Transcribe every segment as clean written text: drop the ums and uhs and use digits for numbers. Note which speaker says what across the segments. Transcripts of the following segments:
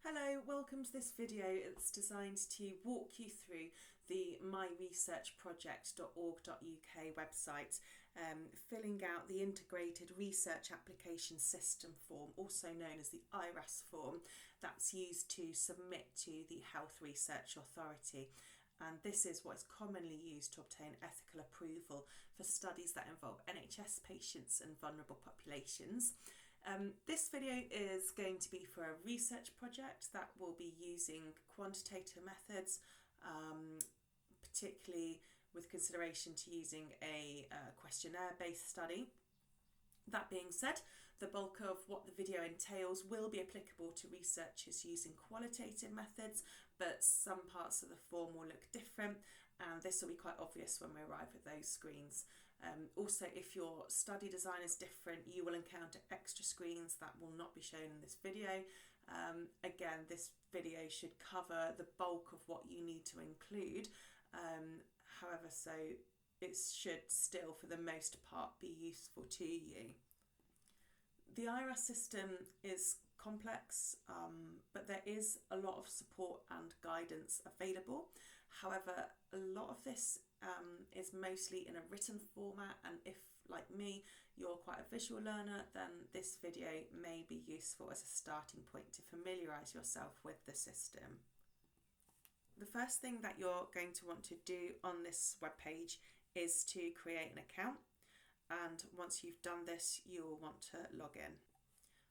Speaker 1: Hello, welcome to this video. It's designed to walk you through the myresearchproject.org.uk website, filling out the Integrated Research Application System form, also known as the IRAS form, that's used to submit to the Health Research Authority. And this is what is commonly used to obtain ethical approval for studies that involve NHS patients and vulnerable populations. This video is going to be for a research project that will be using quantitative methods, particularly with consideration to using a questionnaire-based study. That being said, the bulk of what the video entails will be applicable to researchers using qualitative methods, but some parts of the form will look different, and this will be quite obvious when we arrive at those screens. Also, if your study design is different, you will encounter extra screens that will not be shown in this video. Again, this video should cover the bulk of what you need to include. However, so it should still, for the most part, be useful to you. The IRAS system is complex, but there is a lot of support and guidance available. However, a lot of this is mostly in a written format, and if, like me, you're quite a visual learner, then this video may be useful as a starting point to familiarise yourself with the system. The first thing that you're going to want to do on this webpage is to create an account, and once you've done this, you'll want to log in.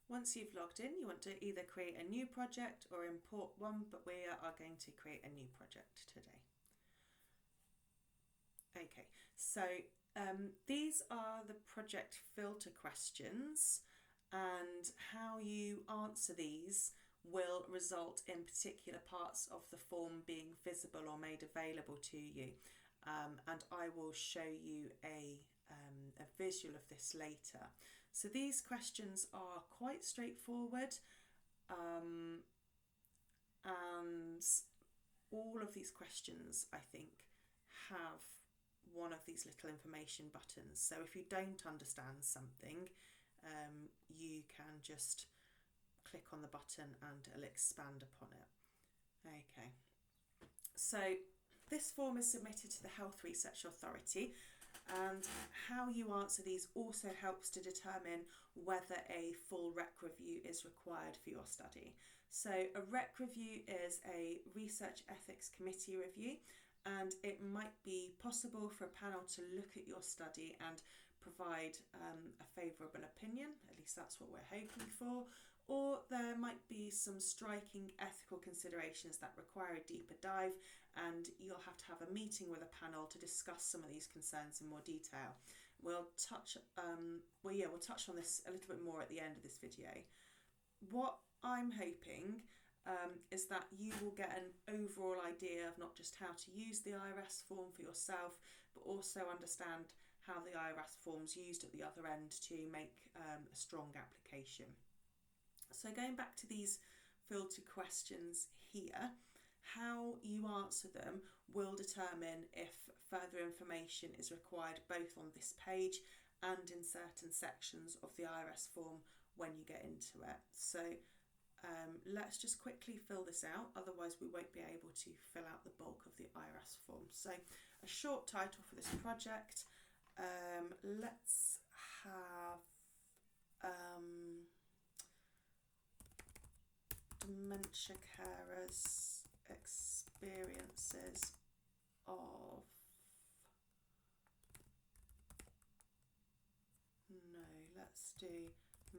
Speaker 1: Once you've logged in, you want to either create a new project or import one, but we are going to create a new project today. Okay, so these are the project filter questions, and how you answer these will result in particular parts of the form being visible or made available to you. And I will show you a visual of this later. So these questions are quite straightforward, and all of these questions, I think, have one of these little information buttons. So if you don't understand something, you can just click on the button and it'll expand upon it. Okay, so this form is submitted to the Health Research Authority, and how you answer these also helps to determine whether a full REC review is required for your study. So a REC review is a Research Ethics Committee review, and it might be possible for a panel to look at your study and provide a favourable opinion, at least that's what we're hoping for, or there might be some striking ethical considerations that require a deeper dive, and you'll have to have a meeting with a panel to discuss some of these concerns in more detail. We'll touch on this a little bit more at the end of this video. What I'm hoping is that you will get an overall idea of not just how to use the IRAS form for yourself, but also understand how the IRAS form's used at the other end to make a strong application. So going back to these filter questions here, how you answer them will determine if further information is required both on this page and in certain sections of the IRAS form when you get into it. So let's just quickly fill this out, otherwise we won't be able to fill out the bulk of the IRAS form. So a short title for this project, let's have dementia carers experiences of let's do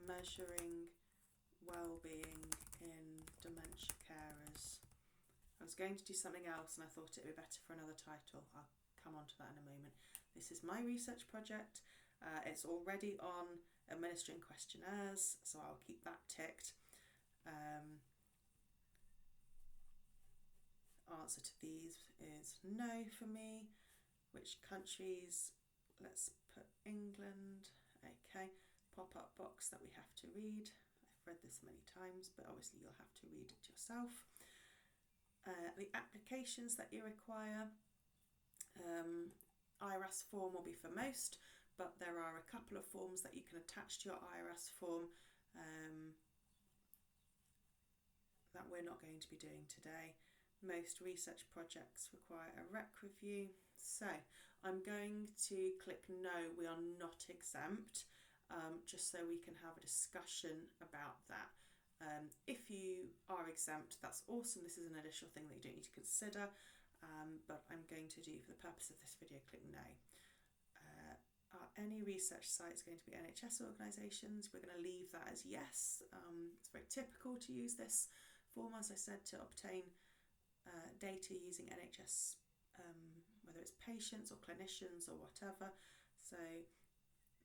Speaker 1: measuring well-being in dementia carers. I was going to do something else and I thought it would be better for another title. I'll come on to that in a moment. This is my research project. It's already on administering questionnaires, so I'll keep that ticked. Answer to these is no for me. Which countries? Let's put England. Okay, pop-up box that we have to read. I've read this many times, but obviously you'll have to read it yourself. The applications that you require. IRAS form will be for most, but there are a couple of forms that you can attach to your IRAS form that we're not going to be doing today. Most research projects require a rec review. So I'm going to click no, we are not exempt, just so we can have a discussion about that. If you are exempt, that's awesome. This is an additional thing that you don't need to consider, but I'm going to do, for the purpose of this video, click no. Are any research sites going to be NHS organisations? We're going to leave that as yes. It's very typical to use this form, as I said, to obtain data using NHS, whether it's patients or clinicians or whatever. So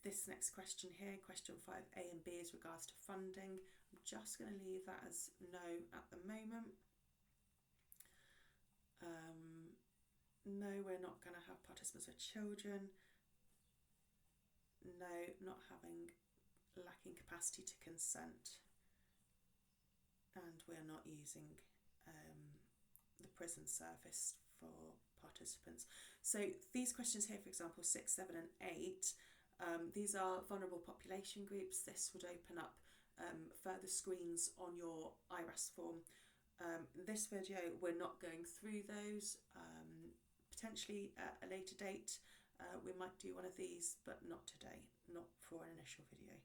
Speaker 1: this next question here, question 5A and B, is regards to funding. I'm just going to leave that as no at the moment. No, we're not going to have participants with children. No, not having, lacking capacity to consent. And we're not using the prison service for participants. So these questions here, for example, 6, 7 and 8, these are vulnerable population groups. This would open up further screens on your IRAS form. This video, we're not going through those. Potentially at a later date, we might do one of these, but not today, not for an initial video.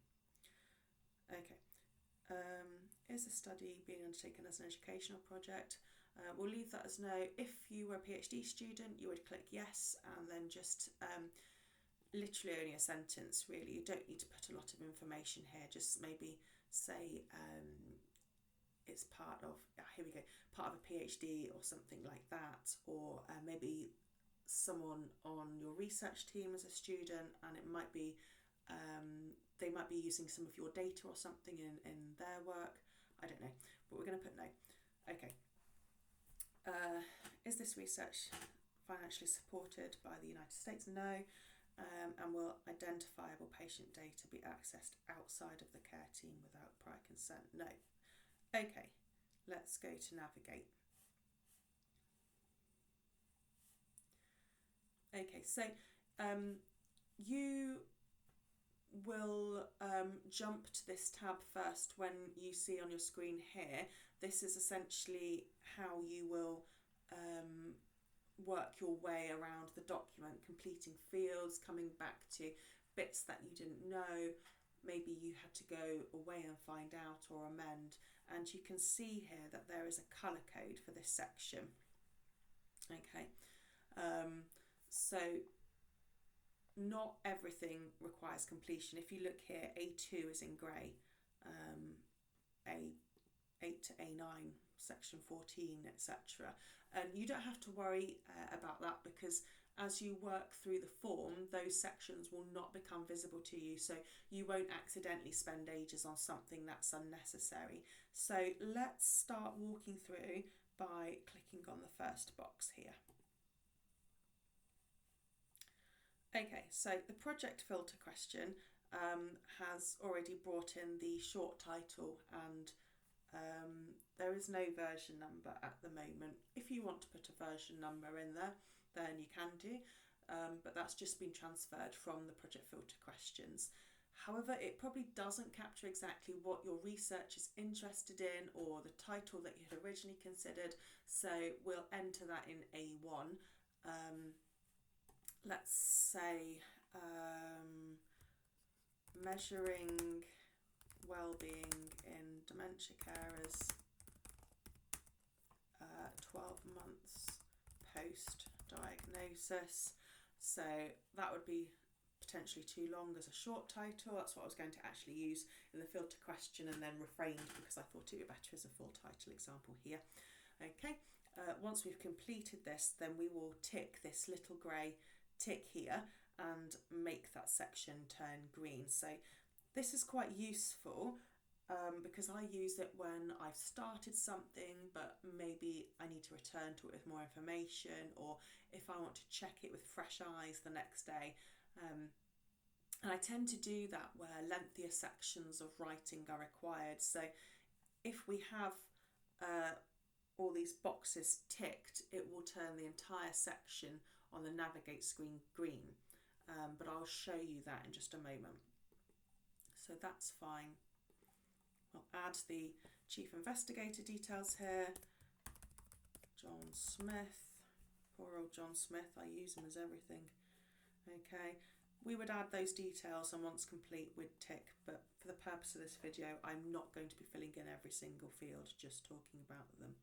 Speaker 1: Okay. Is the study being undertaken as an educational project? We'll leave that as no. If you were a PhD student, you would click yes, and then just literally only a sentence, really. You don't need to put a lot of information here. Just maybe say it's part of, here we go, part of a PhD or something like that, or maybe someone on your research team as a student, and it might be they might be using some of your data or something in their work. I don't know, but we're going to put no. Okay. Is this research financially supported by the United States? No. And will identifiable patient data be accessed outside of the care team without prior consent? No. Okay, let's go to navigate. Okay, so you will jump to this tab first when you see on your screen here. This is essentially how you will work your way around the document, completing fields, coming back to bits that you didn't know, maybe you had to go away and find out or amend, and you can see here that there is a colour code for this section. Okay, so not everything requires completion. If you look here, A2 is in grey, A8 to A9, section 14, etc. And you don't have to worry about that, because as you work through the form, those sections will not become visible to you, so you won't accidentally spend ages on something that's unnecessary. So let's start walking through by clicking on the first box here. Okay, so the project filter question has already brought in the short title, and there is no version number at the moment. If you want to put a version number in there, then you can do, but that's just been transferred from the project filter questions. However, it probably doesn't capture exactly what your research is interested in or the title that you had originally considered, so we'll enter that in A1. Let's say measuring well-being in dementia carers, 12 months post-diagnosis. So that would be potentially too long as a short title. That's what I was going to actually use in the filter question, and then refrained because I thought it would be better as a full title example here. Okay, once we've completed this, then we will tick this little grey tick here and make that section turn green. So this is quite useful because I use it when I've started something, but maybe I need to return to it with more information, or if I want to check it with fresh eyes the next day. And I tend to do that where lengthier sections of writing are required. So if we have all these boxes ticked, it will turn the entire section on the navigate screen green, but I'll show you that in just a moment. So that's fine. we'll add the chief investigator details here. John Smith, poor old John Smith, I use him as everything. Okay, we would add those details, and once complete we'd tick, but for the purpose of this video I'm not going to be filling in every single field, just talking about them.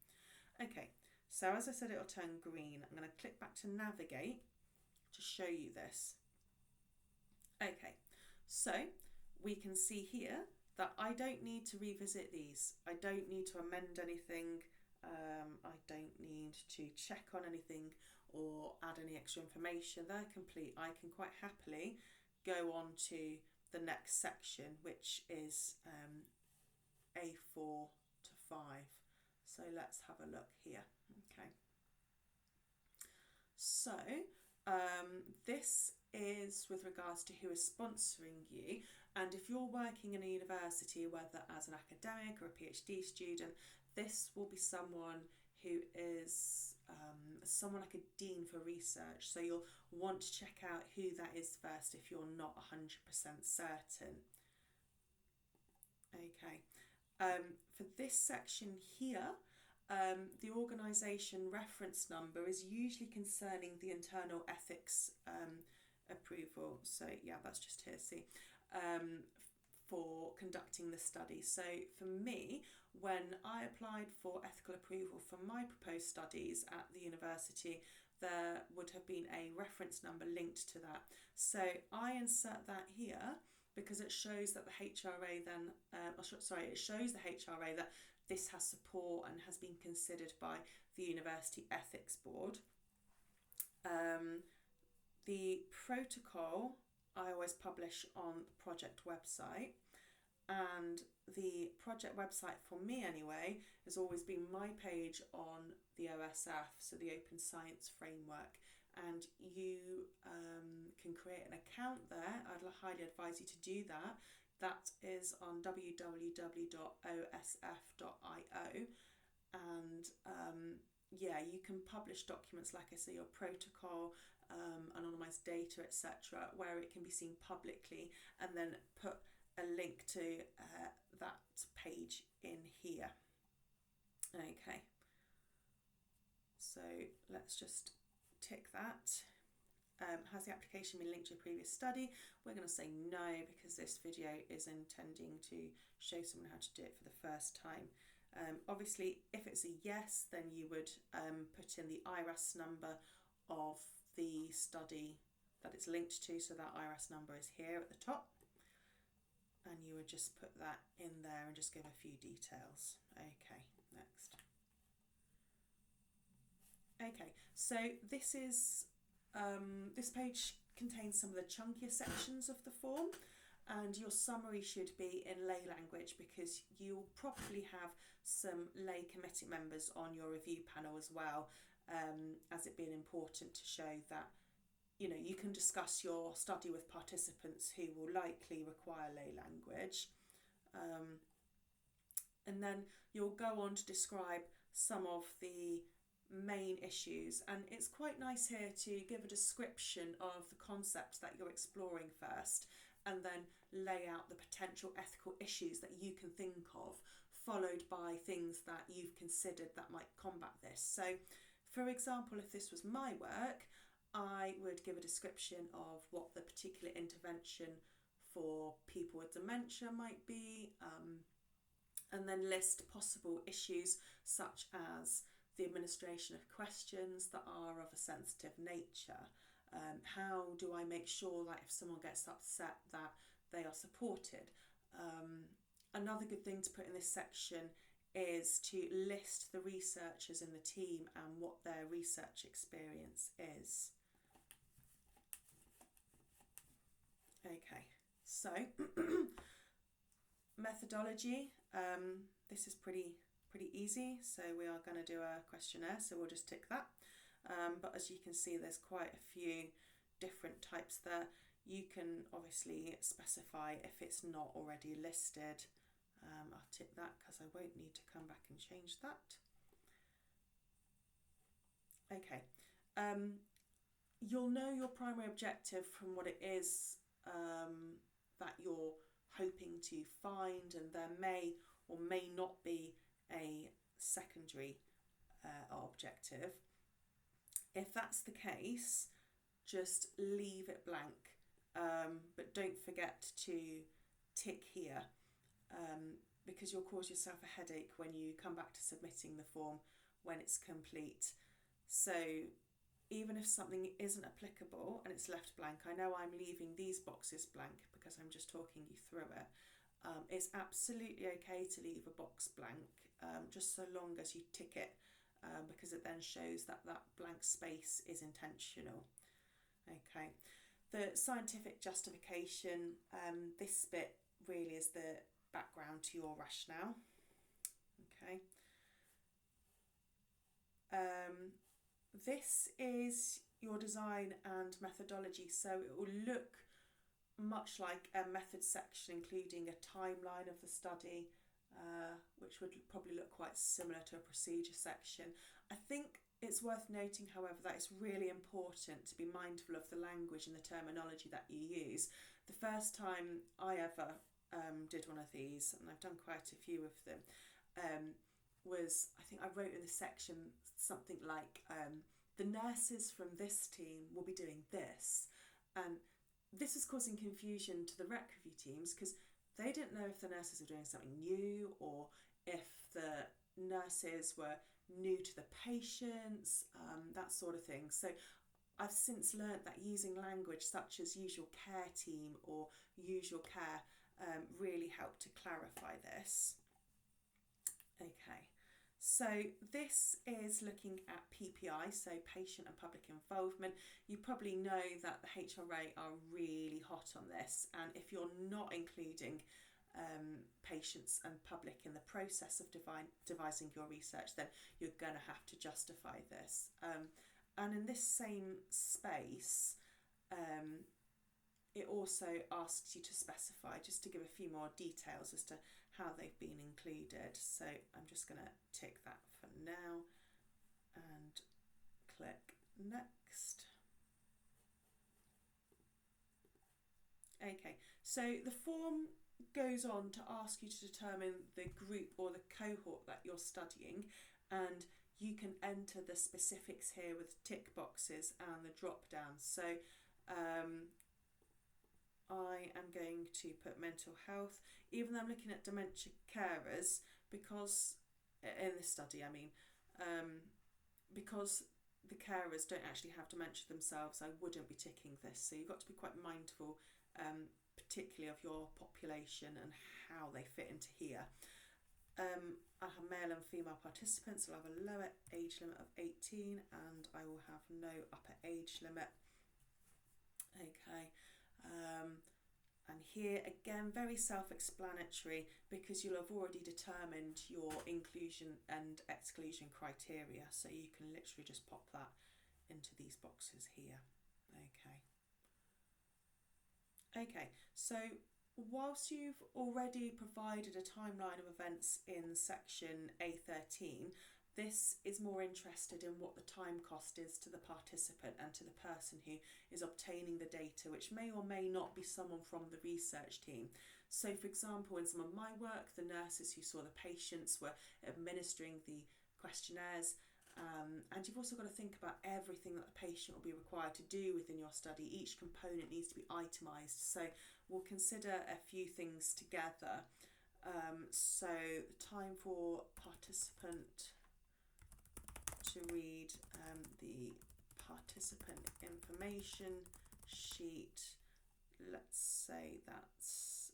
Speaker 1: Okay, so as I said, it'll turn green. I'm going to click back to navigate to show you this. Okay, so we can see here that I don't need to revisit these. I don't need to amend anything. I don't need to check on anything or add any extra information. They're complete. I can quite happily go on to the next section, which is A4 to 5. So let's have a look here. Okay. So this is with regards to who is sponsoring you, and if you're working in a university, whether as an academic or a PhD student, this will be someone who is someone like a dean for research, so you'll want to check out who that is first if you're not 100% certain. Okay, for this section here, the organisation reference number is usually concerning the internal ethics approval. So yeah, that's just here, see, for conducting the study. So for me, when I applied for ethical approval for my proposed studies at the university, there would have been a reference number linked to that. So I insert that here because it shows that the HRA then, it shows the HRA that this has support and has been considered by the University Ethics Board. The protocol I always publish on the project website, and the project website for me anyway has always been my page on the OSF, so the Open Science Framework, and you can create an account there. I'd highly advise you to do that. That is on www.osf.io, and yeah, you can publish documents like I say, your protocol, anonymised data, etc., where it can be seen publicly, and then put a link to that page in here. Okay, so let's just tick that. Has the application been linked to a previous study? We're going to say no, because this video is intending to show someone how to do it for the first time. Obviously, if it's a yes, then you would put in the IRAS number of the study that it's linked to, so that IRAS number is here at the top, and you would just put that in there and just give a few details. Okay, next. Okay, so this is this page contains some of the chunkier sections of the form, and your summary should be in lay language, because you'll probably have some lay committee members on your review panel as well, as it being important to show that you can discuss your study with participants who will likely require lay language. And then you'll go on to describe some of the main issues, and it's quite nice here to give a description of the concepts that you're exploring first, and then lay out the potential ethical issues that you can think of, followed by things that you've considered that might combat this. So for example, if this was my work, I would give a description of what the particular intervention for people with dementia might be, and then list possible issues such as the administration of questions that are of a sensitive nature. How do I make sure that if someone gets upset that they are supported? Another good thing to put in this section is to list the researchers in the team and what their research experience is. Okay, so methodology, this is pretty easy, so we are going to do a questionnaire, so we'll just tick that. But as you can see, there's quite a few different types there. You can obviously specify if it's not already listed. I'll tick that because I won't need to come back and change that. Okay, you'll know your primary objective from what it is that you're hoping to find, and there may or may not be a secondary objective. If that's the case, just leave it blank, but don't forget to tick here, because you'll cause yourself a headache when you come back to submitting the form when it's complete. So even if something isn't applicable and it's left blank, I know I'm leaving these boxes blank because I'm just talking you through it. It's absolutely okay to leave a box blank, just so long as you tick it, because it then shows that that blank space is intentional. Okay, the scientific justification, this bit really is the background to your rationale. Okay. This is your design and methodology, so it will look much like a method section, including a timeline of the study, which would probably look quite similar to a procedure section. I think it's worth noting, however, that it's really important to be mindful of the language and the terminology that you use. The first time I ever did one of these, and I've done quite a few of them, was, I think I wrote in the section something like, the nurses from this team will be doing this. And this was causing confusion to the rec review teams because they didn't know if the nurses were doing something new or if the nurses were new to the patients, that sort of thing. So I've since learnt that using language such as usual care team or usual care really helped to clarify this. Okay. So this is looking at PPI, so patient and public involvement. You probably know that the HRA are really hot on this, and if you're not including patients and public in the process of devising your research, then you're going to have to justify this. And in this same space, it also asks you to specify, just to give a few more details as to how they've been included. So I'm just going to tick that for now and click next. Okay, so the form goes on to ask you to determine the group or the cohort that you're studying, and you can enter the specifics here with tick boxes and the drop down. So I am going to put mental health, even though I'm looking at dementia carers, because in this study, I mean, because the carers don't actually have dementia themselves, I wouldn't be ticking this. So you've got to be quite mindful, particularly of your population and how they fit into here. I have male and female participants, so I'll have a lower age limit of 18 and I will have no upper age limit. Okay. And here again, very self-explanatory because you'll have already determined your inclusion and exclusion criteria, so you can literally just pop that into these boxes here. Okay, so whilst you've already provided a timeline of events in section A13, this is more interested in what the time cost is to the participant and to the person who is obtaining the data, which may or may not be someone from the research team. So for example, in some of my work, the nurses who saw the patients were administering the questionnaires, and you've also got to think about everything that the patient will be required to do within your study. Each component needs to be itemised, so we'll consider a few things together. So the time for participant to read the participant information sheet, let's say that's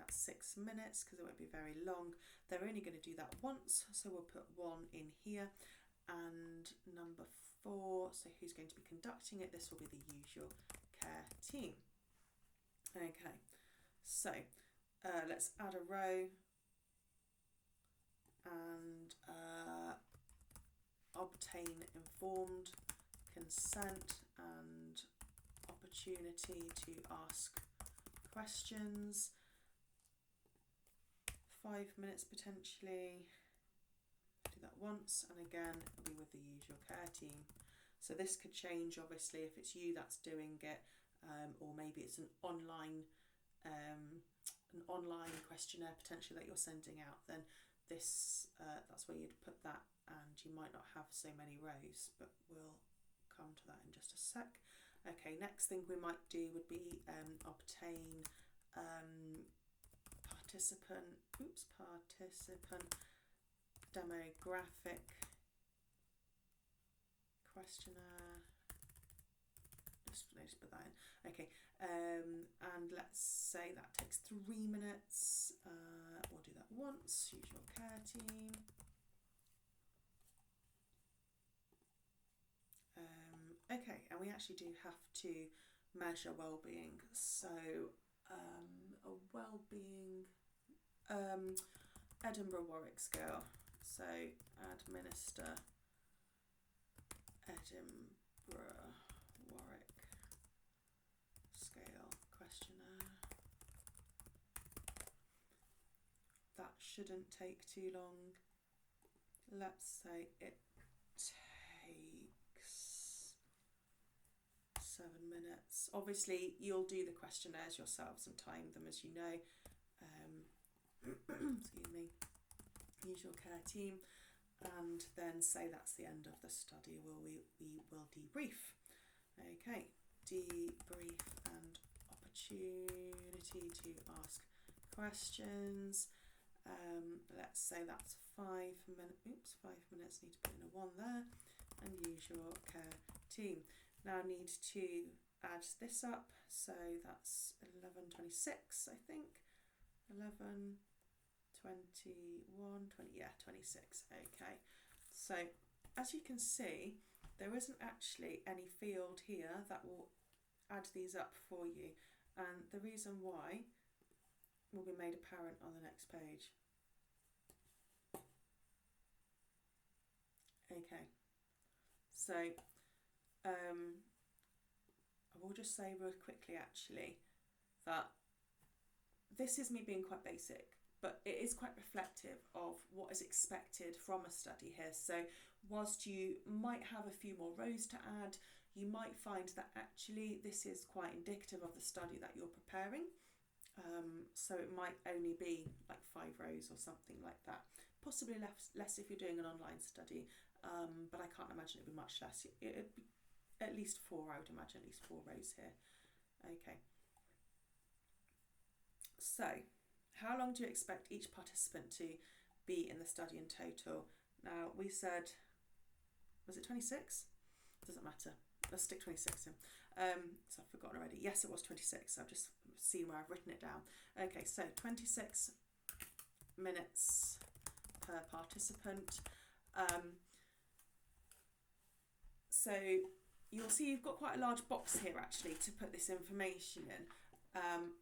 Speaker 1: 6 minutes because it won't be very long. They're only going to do that once, so we'll put 1 in here. And number 4, so who's going to be conducting it? This will be the usual care team. Okay, so let's add a row and obtain informed consent and opportunity to ask questions. 5 minutes potentially. Do that once, and again it'll be with the usual care team. So this could change obviously if it's you that's doing it, or maybe it's an online online questionnaire potentially that you're sending out, then this that's where you'd put that, and you might not have so many rows, but we'll come to that in just a sec. Okay, next thing we might do would be obtain participant demographic questionnaire. Just put that in. Okay, and let's say that takes 3 minutes. We'll do that once. Use your care team. Okay, and we actually do have to measure well-being. So a well-being Edinburgh Warwick scale. So administer Edinburgh Warwick scale questionnaire. That shouldn't take too long. Let's say it takes 7 minutes. Obviously, you'll do the questionnaires yourselves and time them as you know. Excuse me. Use your care team, and then say that's the end of the study. We will debrief. Okay, debrief and opportunity to ask questions. Let's say that's 5 minutes. 5 minutes. Need to put in a 1 there, and use your care team. Now I need to add this up. So that's 11:26, I think. 11. 21, 20, yeah, 26. Okay, so as you can see, there isn't actually any field here that will add these up for you, and the reason why will be made apparent on the next page. Okay, so I will just say real quickly actually that this is me being quite basic, but it is quite reflective of what is expected from a study here. So whilst you might have a few more rows to add, you might find that actually this is quite indicative of the study that you're preparing. So it might only be like 5 rows or something like that. Possibly less if you're doing an online study, but I can't imagine it'd be much less. It'd be at least 4, I would imagine, at least 4 rows here. Okay. So, how long do you expect each participant to be in the study in total? Now, we said, was it 26? Doesn't matter. Let's stick 26 in. So I've forgotten already. Yes, it was 26. I've just seen where I've written it down. Okay, so 26 minutes per participant. So you'll see you've got quite a large box here actually to put this information in.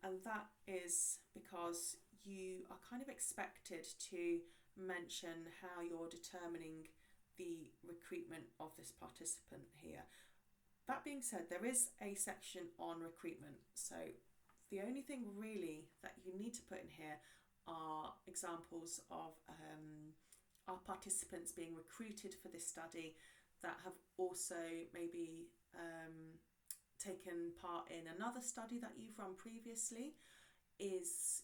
Speaker 1: And that is because you are kind of expected to mention how you're determining the recruitment of this participant here. That being said, there is a section on recruitment. So the only thing really that you need to put in here are examples of our participants being recruited for this study that have also maybe taken part in another study that you've run previously. If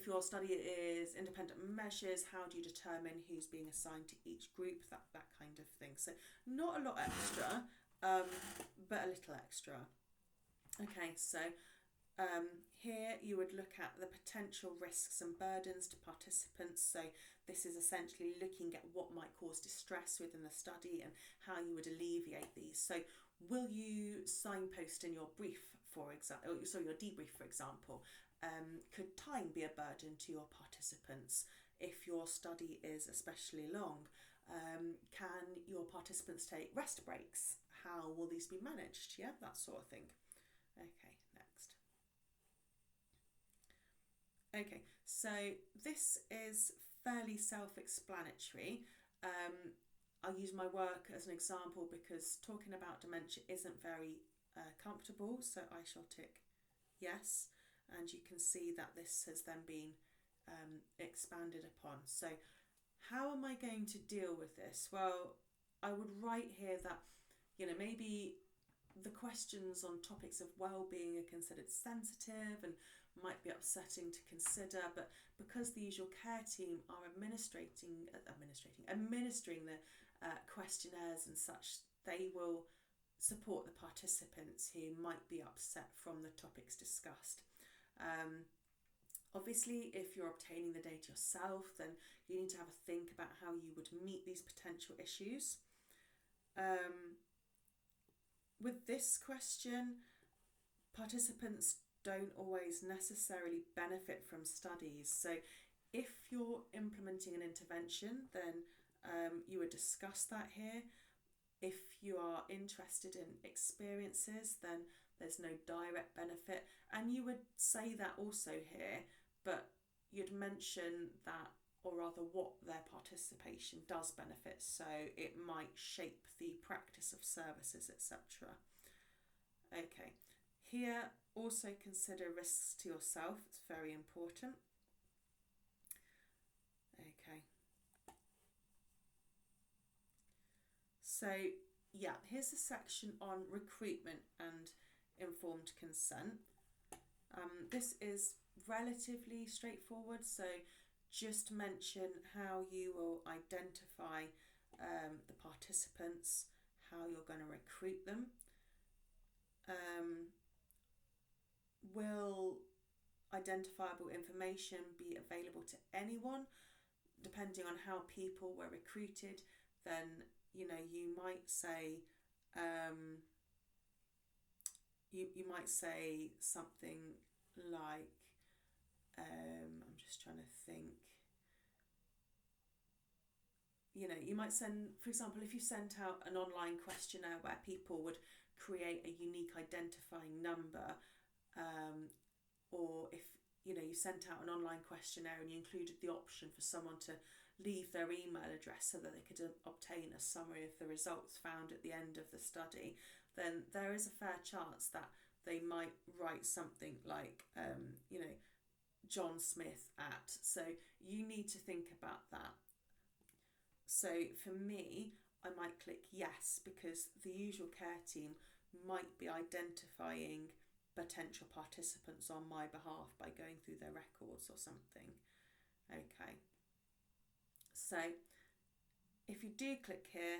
Speaker 1: your study is independent measures, how do you determine who's being assigned to each group, that kind of thing. So not a lot extra, but a little extra. Okay, so here you would look at the potential risks and burdens to participants. So this is essentially looking at what might cause distress within the study and how you would alleviate these. So will you signpost in your brief, your debrief, for example? Could time be a burden to your participants if your study is especially long? Can your participants take rest breaks? How will these be managed? Yeah, that sort of thing. Okay, next. Okay, so this is fairly self-explanatory. I'll use my work as an example because talking about dementia isn't very comfortable, so I shall tick yes, and you can see that this has then been expanded upon. So how am I going to deal with this? Well, I would write here that, maybe the questions on topics of well-being are considered sensitive, and might be upsetting to consider, but because the usual care team are administering the questionnaires and such, they will support the participants who might be upset from the topics discussed. Obviously, if you're obtaining the data yourself, then you need to have a think about how you would meet these potential issues. With this question, participants don't always necessarily benefit from studies. So if you're implementing an intervention, then you would discuss that here. If you are interested in experiences, then there's no direct benefit. And you would say that also here, but you'd mention that, or rather what their participation does benefit. So it might shape the practice of services, etc. Okay, here also consider risks to yourself. It's very important. Okay. So yeah, here's a section on recruitment and informed consent. This is relatively straightforward, so just mention how you will identify the participants, how you're going to recruit them. Will identifiable information be available to anyone? Depending on how people were recruited, then you might say you might say something like I'm just trying to think. You might send, for example, if you sent out an online questionnaire where people would create a unique identifying number, or if you sent out an online questionnaire and you included the option for someone to leave their email address so that they could obtain a summary of the results found at the end of the study, then there is a fair chance that they might write something like John Smith at. So you need to think about that. So for me, I might click yes, because the usual care team might be identifying potential participants on my behalf by going through their records or something. Okay. So if you do click here,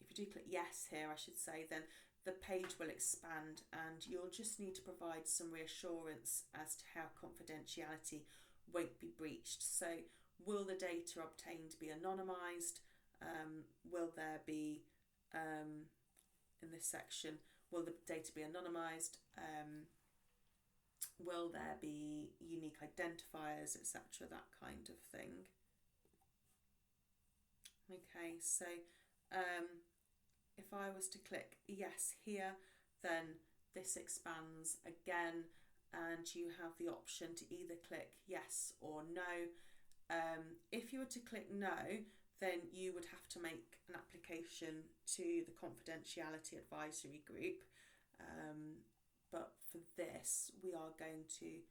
Speaker 1: if you do click yes here, I should say, then the page will expand and you'll just need to provide some reassurance as to how confidentiality won't be breached. So will the data obtained be anonymised? Will there be, in this section, will the data be anonymised? Will there be unique identifiers, etc., that kind of thing? Okay, so if I was to click yes here, then this expands again and you have the option to either click yes or no. If you were to click no, then you would have to make an application to the confidentiality advisory group. But for this, we are going to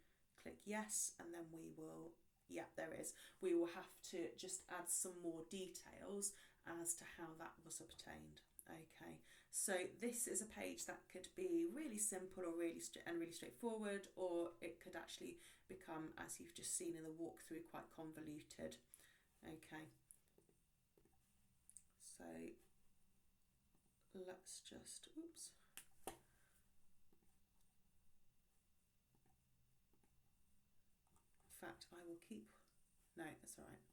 Speaker 1: click yes, and then we will, yeah, there is. We will have to just add some more details as to how that was obtained. Okay, so this is a page that could be really simple or really straightforward, or it could actually become, as you've just seen in the walkthrough, quite convoluted. Okay, so let's just, oops. In fact, I will keep, no, that's all right.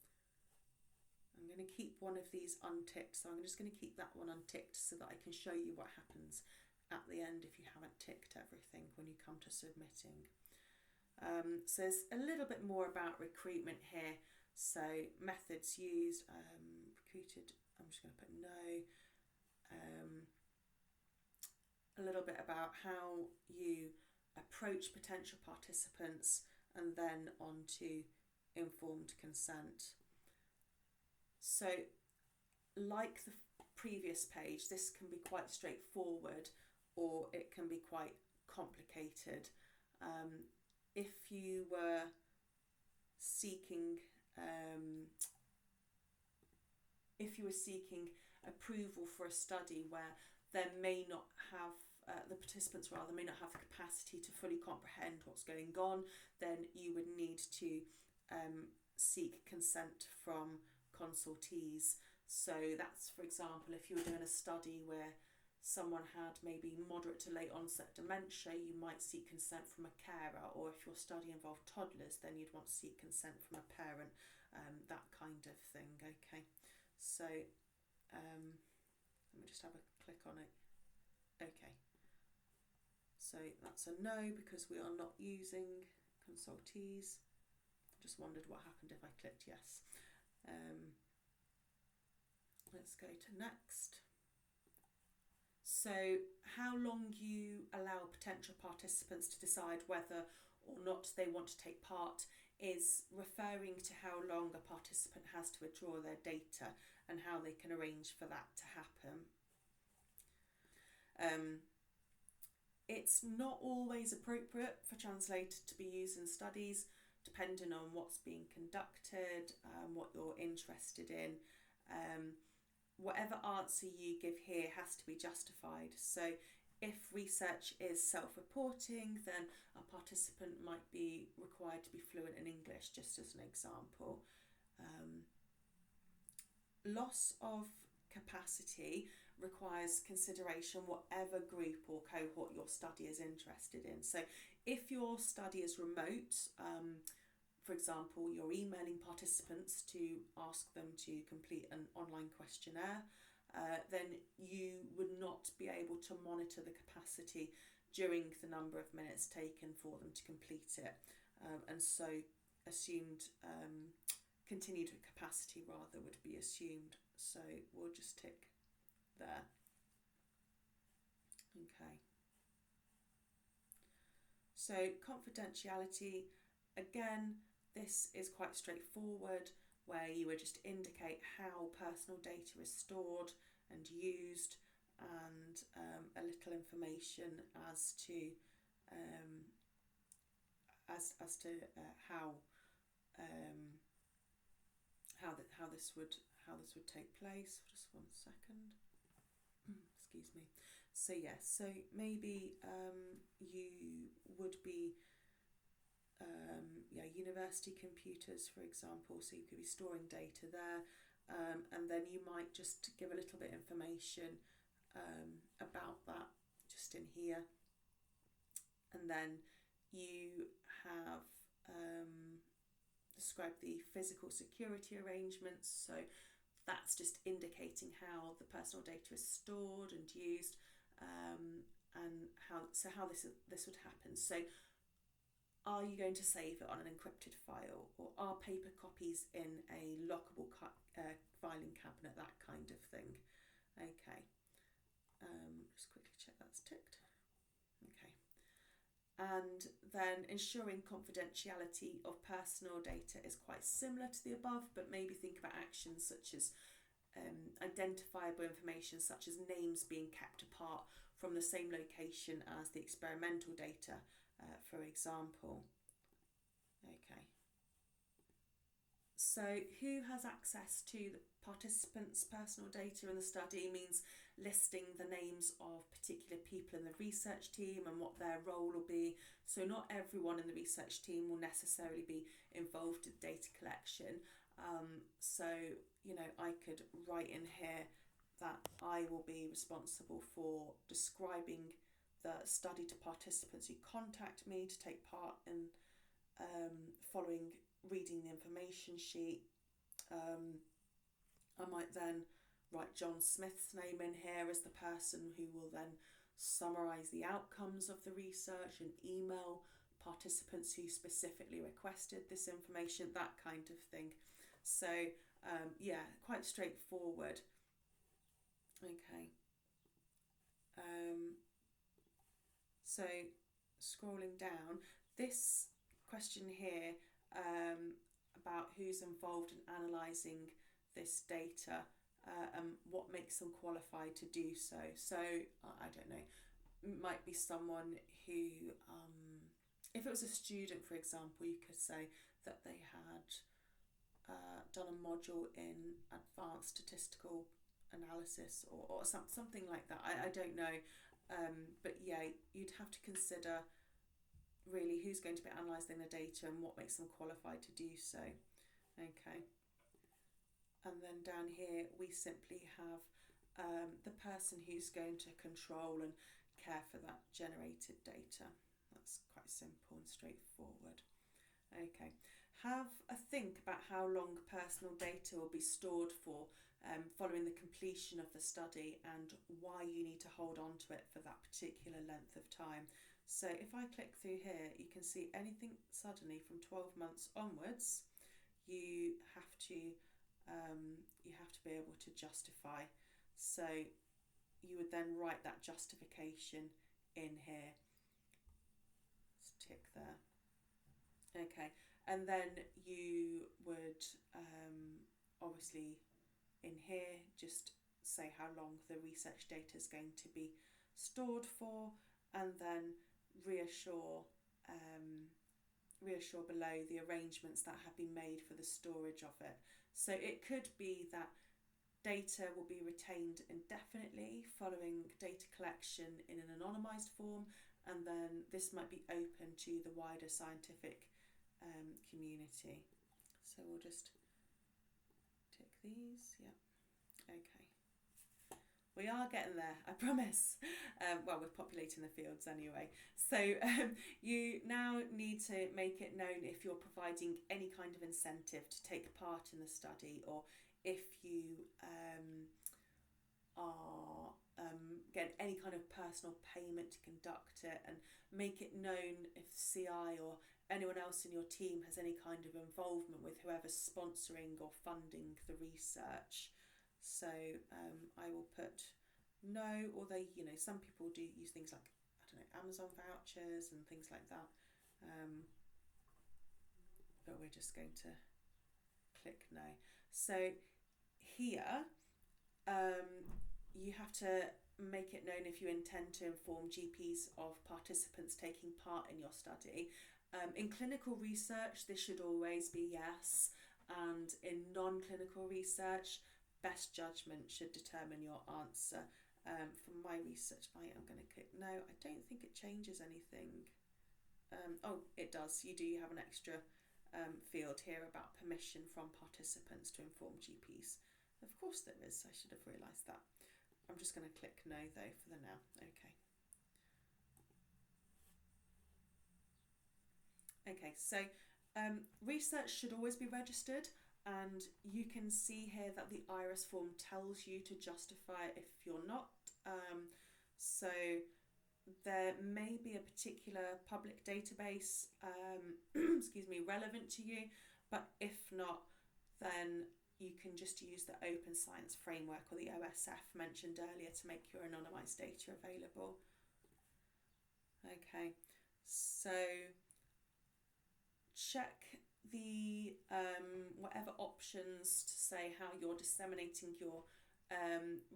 Speaker 1: I'm going to keep one of these unticked, so I'm just going to keep that one unticked so that I can show you what happens at the end if you haven't ticked everything when you come to submitting. So there's a little bit more about recruitment here. So methods used, recruited, I'm just going to put no. A little bit about how you approach potential participants, and then on to informed consent. So like the previous page, this can be quite straightforward or it can be quite complicated. If you were seeking approval for a study where there may not have the participants rather may not have the capacity to fully comprehend what's going on, then you would need to seek consent from consultees. So that's, for example, if you were doing a study where someone had maybe moderate to late onset dementia, you might seek consent from a carer, or if your study involved toddlers, then you'd want to seek consent from a parent, that kind of thing. Okay, so let me just have a click on it. Okay, so that's a no because we are not using consultees. Just wondered what happened if I clicked yes. Let's go to next. So how long you allow potential participants to decide whether or not they want to take part is referring to how long a participant has to withdraw their data and how they can arrange for that to happen. It's not always appropriate for translators to be used in studies, depending on what's being conducted, what you're interested in. Whatever answer you give here has to be justified. So if research is self-reporting, then a participant might be required to be fluent in English, just as an example. Loss of capacity requires consideration whatever group or cohort your study is interested in. So if your study is remote, for example, you're emailing participants to ask them to complete an online questionnaire, then you would not be able to monitor the capacity during the number of minutes taken for them to complete it. And so assumed continued capacity rather would be assumed. So we'll just tick there. Okay. So confidentiality, again, this is quite straightforward, where you would just indicate how personal data is stored and used, and a little information as to how this would take place. Just 1 second. Excuse me. So yes, so maybe you would be university computers, for example, so you could be storing data there, and then you might just give a little bit of information about that just in here, and then you have described the physical security arrangements, so that's just indicating how the personal data is stored and used, and how this would happen. So are you going to save it on an encrypted file, or are paper copies in a lockable filing cabinet, that kind of thing? Okay, just quickly check that's ticked. Okay, and then ensuring confidentiality of personal data is quite similar to the above, but maybe think about actions such as identifiable information such as names being kept apart from the same location as the experimental data, for example. Okay. So who has access to the participants' personal data in the study means listing the names of particular people in the research team and what their role will be. So not everyone in the research team will necessarily be involved with data collection. So, you know, I could write in here that I will be responsible for describing the study to participants who contact me to take part in following reading the information sheet. I might then write John Smith's name in here as the person who will then summarise the outcomes of the research and email participants who specifically requested this information, that kind of thing. So yeah, quite straightforward. Okay. So scrolling down, this question here about who's involved in analysing this data and what makes them qualified to do so. So I don't know, it might be someone who, if it was a student, for example, you could say that they had done a module in advanced statistical analysis or something like that. I don't know. But yeah, you'd have to consider really who's going to be analysing the data and what makes them qualified to do so. Okay. And then down here we simply have the person who's going to control and care for that generated data. That's quite simple and straightforward. Okay. Have a think about how long personal data will be stored for following the completion of the study, and why you need to hold on to it for that particular length of time. So if I click through here, you can see anything suddenly from 12 months onwards, you have to be able to justify. So you would then write that justification in here. Let's tick there. Okay, and then you would obviously in here just say how long the research data is going to be stored for, and then reassure below the arrangements that have been made for the storage of it. So it could be that data will be retained indefinitely following data collection in an anonymised form, and then this might be open to the wider scientific community. So we'll just tick these. Yeah. Okay. We are getting there, I promise. Well, we're populating the fields anyway. So you now need to make it known if you're providing any kind of incentive to take part in the study, or if you are getting any kind of personal payment to conduct it, and make it known if CI or anyone else in your team has any kind of involvement with whoever's sponsoring or funding the research. So I will put no, although some people do use things like, I don't know, Amazon vouchers and things like that, but we're just going to click no. So here you have to make it known if you intend to inform GPs of participants taking part in your study. In clinical research, this should always be yes, and in non-clinical research, best judgment should determine your answer. For my research, I am going to click no. I don't think it changes anything. Oh, it does. You do have an extra field here about permission from participants to inform GPs. Of course there is. I should have realised that. I'm just going to click no though for the now. Okay. Okay, so research should always be registered, and you can see here that the IRAS form tells you to justify if you're not. So there may be a particular public database excuse me, relevant to you, but if not, then you can just use the Open Science Framework, or the OSF mentioned earlier, to make your anonymised data available. Okay, so check the whatever options to say how you're disseminating your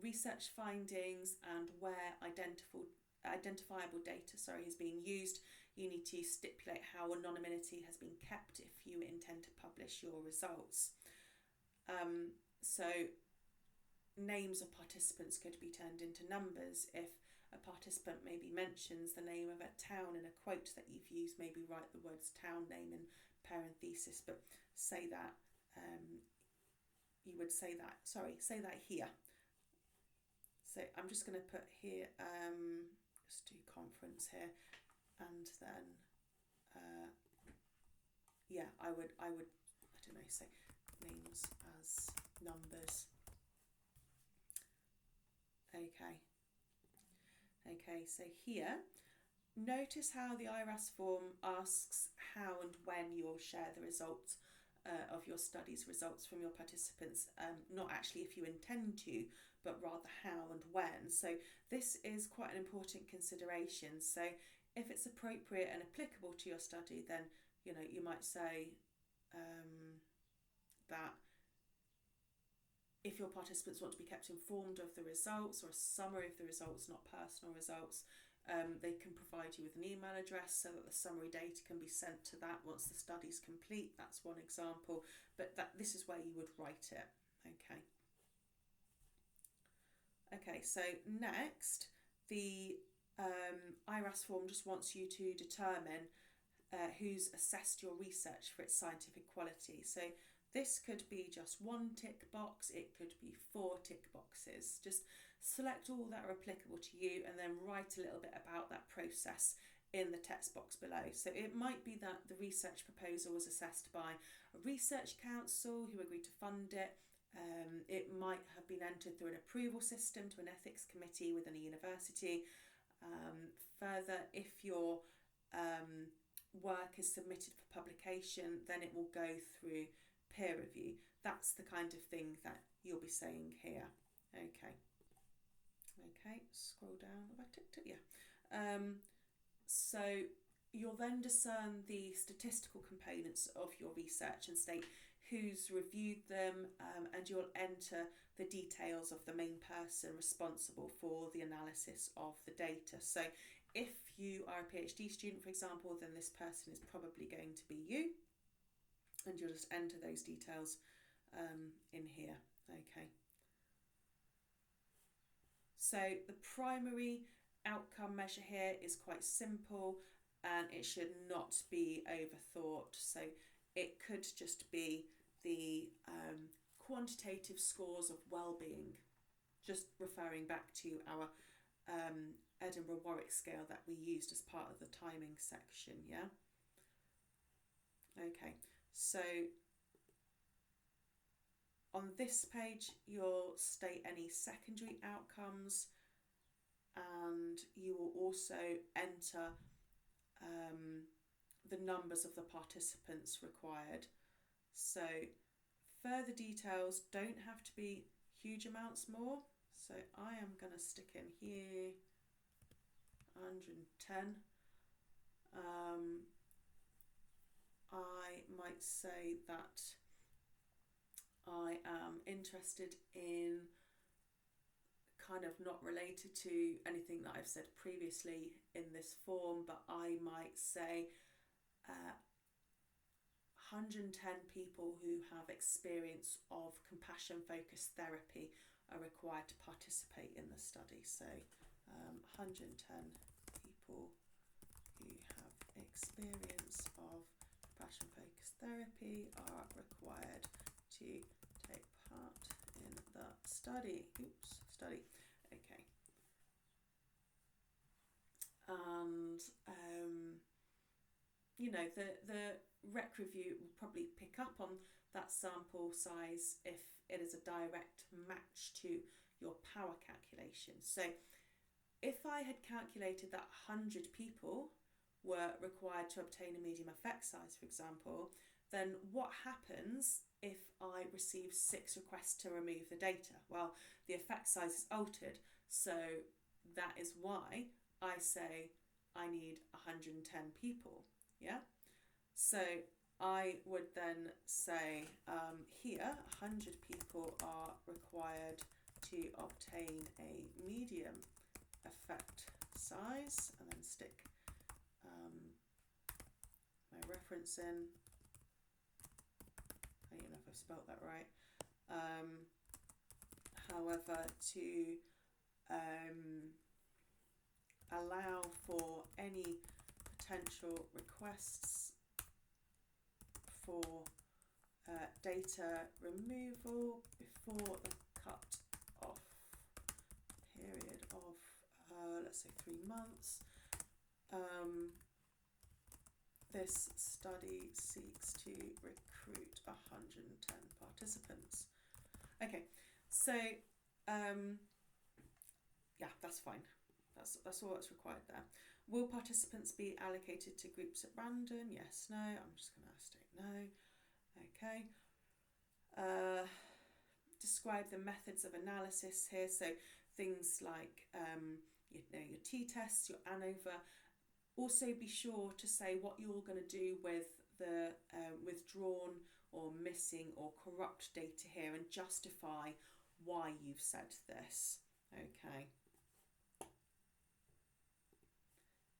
Speaker 1: research findings and where identifiable data is being used. You need to stipulate how anonymity has been kept if you intend to publish your results. So names of participants could be turned into numbers. If a participant maybe mentions the name of a town in a quote that you've used, maybe write the words town name in parenthesis, but say that you would say that here. So I'm just going to put here, just do conference here, and then yeah, I would I don't know, say names as numbers. Okay, so here, notice how the IRAS form asks how and when you'll share the results of your study's results from your participants, not actually if you intend to, but rather how and when. So this is quite an important consideration. So if it's appropriate and applicable to your study, then you might say that if your participants want to be kept informed of the results, or a summary of the results, not personal results, they can provide you with an email address so that the summary data can be sent to that once the study's complete. That's one example, but this is where you would write it. Okay, so next, the IRAS form just wants you to determine who's assessed your research for its scientific quality. So this could be just one tick box, it could be 4 tick boxes. Just select all that are applicable to you and then write a little bit about that process in the text box below. So it might be that the research proposal was assessed by a research council who agreed to fund it. It might have been entered through an approval system to an ethics committee within a university. Further, if your work is submitted for publication, then it will go through peer review. That's the kind of thing that you'll be saying here. Okay, scroll down. Have I ticked it? Yeah. So you'll then discern the statistical components of your research and state who's reviewed them, and you'll enter the details of the main person responsible for the analysis of the data. So if you are a PhD student, for example, then this person is probably going to be you, and you'll just enter those details in here. Okay. So the primary outcome measure here is quite simple, and it should not be overthought. So it could just be the quantitative scores of well-being, just referring back to our Edinburgh Warwick scale that we used as part of the timing section. Yeah. Okay, so on this page you'll state any secondary outcomes, and you will also enter the numbers of the participants required. So further details don't have to be huge amounts more. So I am going to stick in here 110. I might say that I am interested in kind of not related to anything that I've said previously in this form, but I might say 110 people who have experience of compassion focused therapy are required to participate in the study. So 110 people who have experience of compassion focused therapy are required to take part in the study. Study. Okay. And you know, the rec review will probably pick up on that sample size if it is a direct match to your power calculation. So if I had calculated that 100 people were required to obtain a medium effect size, for example, then what happens if I receive 6 requests to remove the data? Well, the effect size is altered, so that is why I say I need 110 people. Yeah, so I would then say here 100 people are required to obtain a medium effect size, and then stick my reference in. I don't know if I've spelt that right. However, to allow for any potential requests for data removal before the cut-off period of, let's say, 3 months. This study seeks to recruit 110 participants. Okay, so yeah, that's fine. That's all that's required there. Will participants be allocated to groups at random? Yes, no. I'm just going to state no. Okay. Describe the methods of analysis here. So things like you know, your t-tests, your ANOVA. Also be sure to say what you're going to do with the withdrawn or missing or corrupt data here, and justify why you've said this. Okay.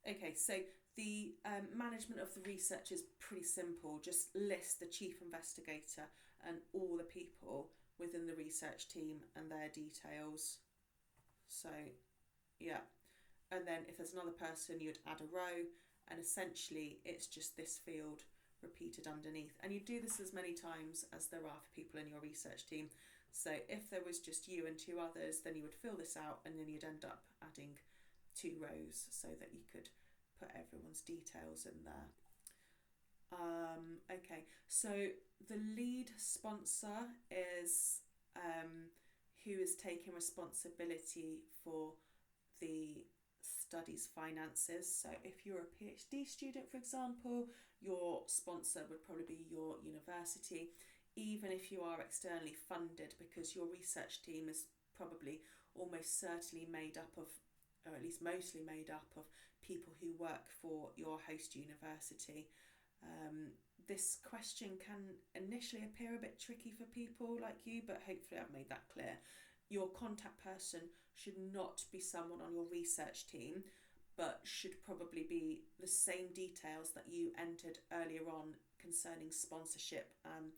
Speaker 1: Okay, so the management of the research is pretty simple. Just list the chief investigator and all the people within the research team and their details. So, yeah. and then if there's another person, you'd add a row, and essentially it's just this field repeated underneath. And you do this as many times as there are for people in your research team. So if there was just you and two others, then you would fill this out, and then you'd end up adding 2 rows so that you could put everyone's details in there. Okay, so the lead sponsor is who is taking responsibility for the study's finances. So if you're a PhD student, for example, your sponsor would probably be your university, even if you are externally funded, because your research team is probably almost certainly made up of, or at least mostly made up of, people who work for your host university. This question can initially appear a bit tricky for people like you, but hopefully I've made that clear. Your contact person should not be someone on your research team, but should probably be the same details that you entered earlier on concerning sponsorship. And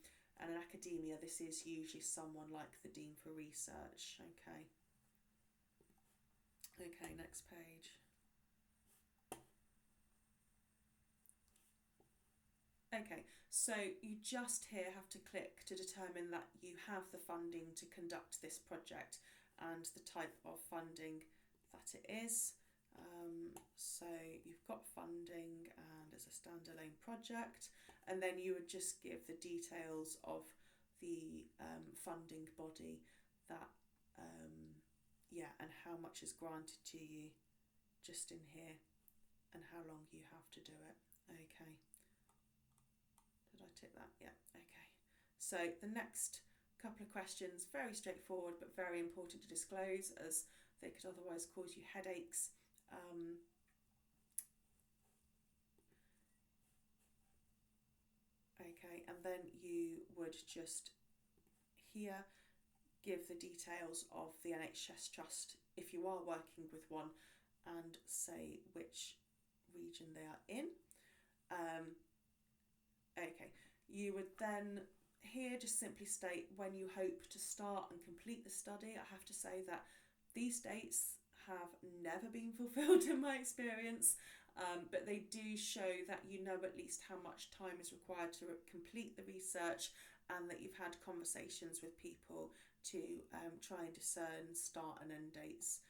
Speaker 1: in academia, this is usually someone like the Dean for Research. Okay, next page. Okay, so you just here have to click to determine that you have the funding to conduct this project and the type of funding that it is. So you've got funding and it's a standalone project, and then you would just give the details of the funding body that, and how much is granted to you just in here, and how long you have to do it. Okay. Did I tick that? Yeah, okay. So the next couple of questions, very straightforward but very important to disclose, as they could otherwise cause you headaches. Okay, and then you would just here give the details of the NHS trust if you are working with one, and say which region they are in. Okay, you would then here just simply state when you hope to start and complete the study. I have to say that these dates have never been fulfilled in my experience, but they do show that you know at least how much time is required to complete the research, and that you've had conversations with people to try and discern start and end dates.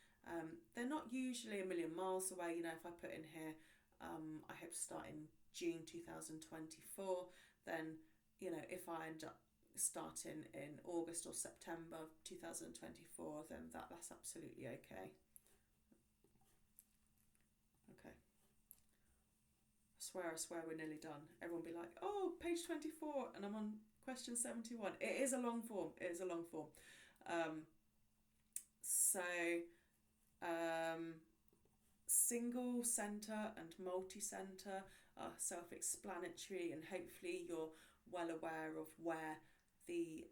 Speaker 1: They're not usually a million miles away. You know, if I put in here, I hope to start in June 2024, then, you know, if I end up starting in August or September 2024, then that's absolutely okay. Okay. I swear we're nearly done. Everyone will be like, oh, page 24, and I'm on question 71. It is a long form. Single centre and multi-centre are self-explanatory, and hopefully you're well aware of where the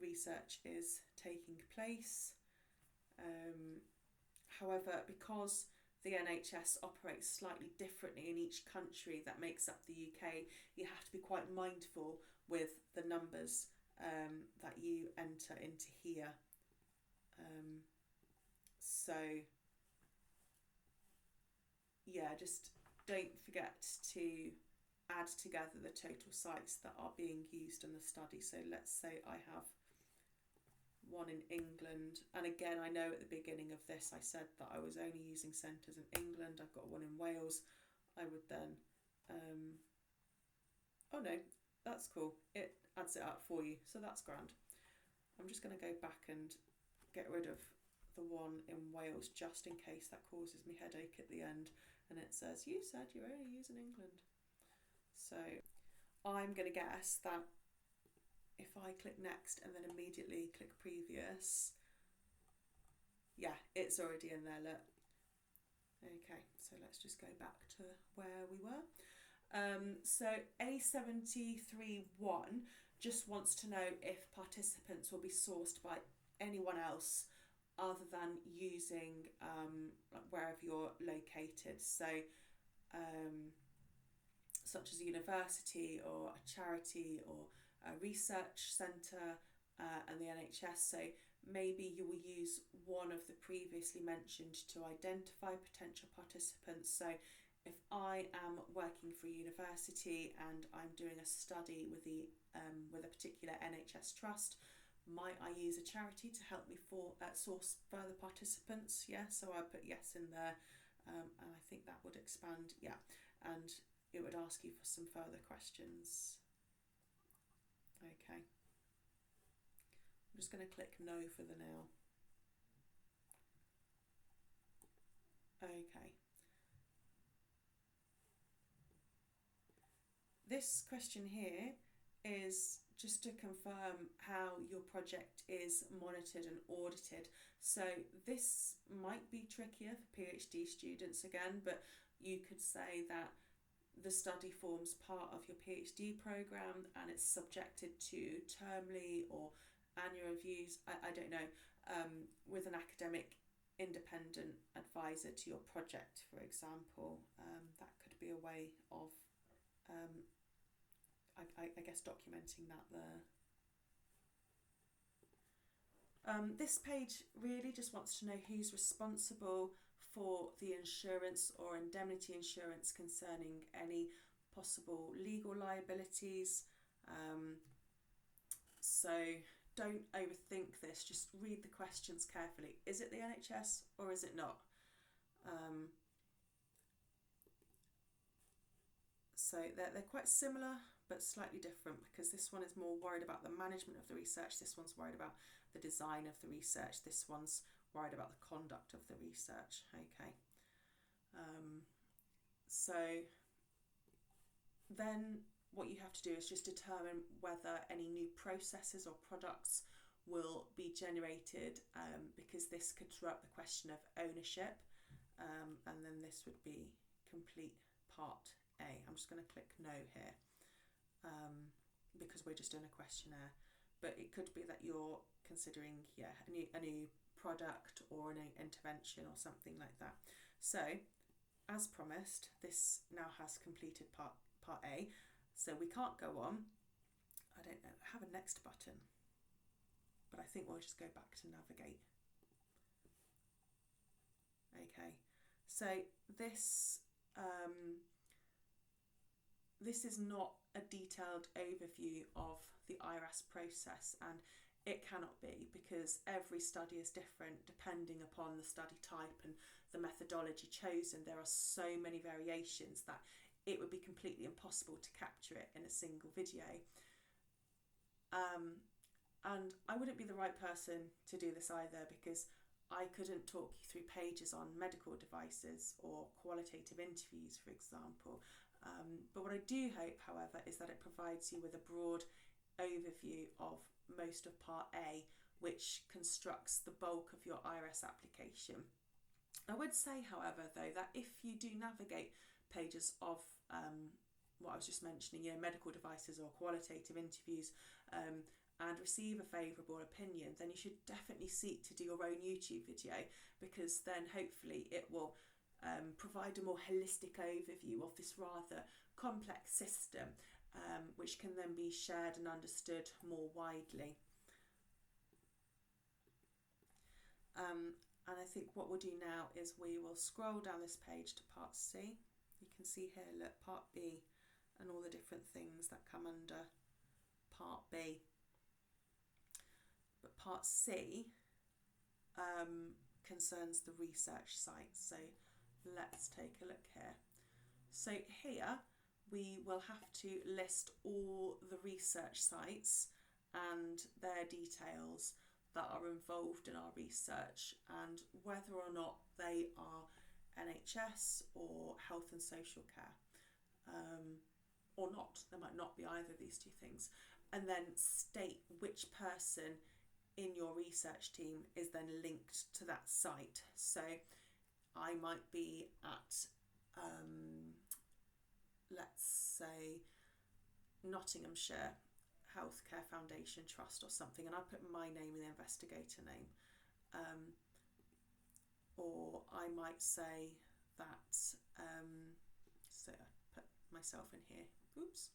Speaker 1: research is taking place. However, because the NHS operates slightly differently in each country that makes up the UK, you have to be quite mindful with the numbers that you enter into here. So yeah, just don't forget to add together the total sites that are being used in the study. So let's say I have one in England, and again, I know at the beginning of this I said that I was only using centres in England. I've got one in Wales. I would then oh no, that's cool, it adds it up for you, so that's grand. I'm just going to go back and get rid of the one in Wales just in case that causes me headache at the end and it says you said you're only using England. So I'm going to guess that if I click next and then immediately click previous, yeah, it's already in there, look. Okay, so let's just go back to where we were. So A73.1 just wants to know if participants will be sourced by anyone else other than using wherever you're located. So such as a university or a charity or a research centre and the NHS. So maybe you will use one of the previously mentioned to identify potential participants. So if I am working for a university and I'm doing a study with a particular NHS trust, might I use a charity to help me source further participants? Yeah, so I put yes in there, and I think that would expand. Yeah, and it would ask you for some further questions. Okay, I'm just going to click no for the now. Okay. This question here is just to confirm how your project is monitored and audited. So this might be trickier for PhD students again, but you could say that the study forms part of your PhD programme and it's subjected to termly or annual reviews, I don't know, with an academic independent advisor to your project, for example. That could be a way of I guess documenting that there. This page really just wants to know who's responsible for the insurance or indemnity insurance concerning any possible legal liabilities. So don't overthink this, just read the questions carefully. Is it the NHS or is it not? So they're quite similar but slightly different, because this one is more worried about the management of the research, this one's worried about the design of the research, this one's worried about the conduct of the research. Okay. So then what you have to do is just determine whether any new processes or products will be generated, because this could throw up the question of ownership, and then this would be complete part A. I'm just going to click no here, because we're just doing a questionnaire, but it could be that you're considering a new product or a new intervention or something like that. So as promised, this now has completed part A, so we can't go on. I don't know, I have a next button, but I think we'll just go back to navigate. Okay, so this is not a detailed overview of the IRAS process, and it cannot be, because every study is different depending upon the study type and the methodology chosen. There are so many variations that it would be completely impossible to capture it in a single video. And I wouldn't be the right person to do this either, because I couldn't talk you through pages on medical devices or qualitative interviews, for example. But what I do hope, however, is that it provides you with a broad overview of most of part A, which constructs the bulk of your IRAS application. I would say, however, though, that if you do navigate pages of what I was just mentioning, medical devices or qualitative interviews, and receive a favourable opinion, then you should definitely seek to do your own YouTube video, because then hopefully it will provide a more holistic overview of this rather complex system, which can then be shared and understood more widely. And I think what we'll do now is we will scroll down this page to part C. You can see here, look, part B and all the different things that come under part B. But part C concerns the research sites. So let's take a look here. So here we will have to list all the research sites and their details that are involved in our research, and whether or not they are NHS or health and social care, or not. There might not be either of these two things. And then state which person in your research team is then linked to that site. So I might be at, let's say, Nottinghamshire Healthcare Foundation Trust or something, and I put my name in the investigator name. Or I might say that, so I put myself in here, oops,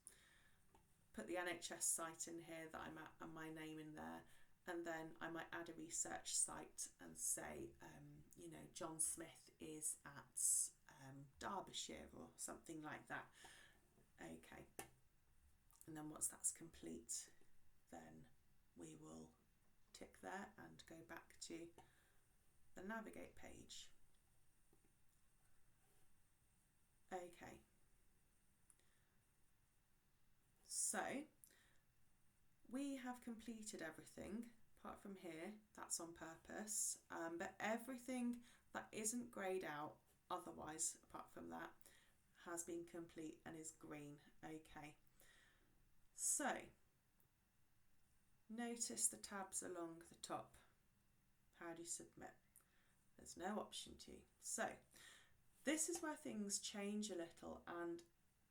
Speaker 1: put the NHS site in here that I'm at and my name in there, and then I might add a research site and say, you know, John Smith is at Derbyshire or something like that. Okay, and then once that's complete, then we will tick there and go back to the navigate page. Okay, so we have completed everything apart from here. That's on purpose, but everything that isn't greyed out otherwise apart from that has been complete and is green. Okay, so notice the tabs along the top. How do you submit? There's no option to. So this is where things change a little, and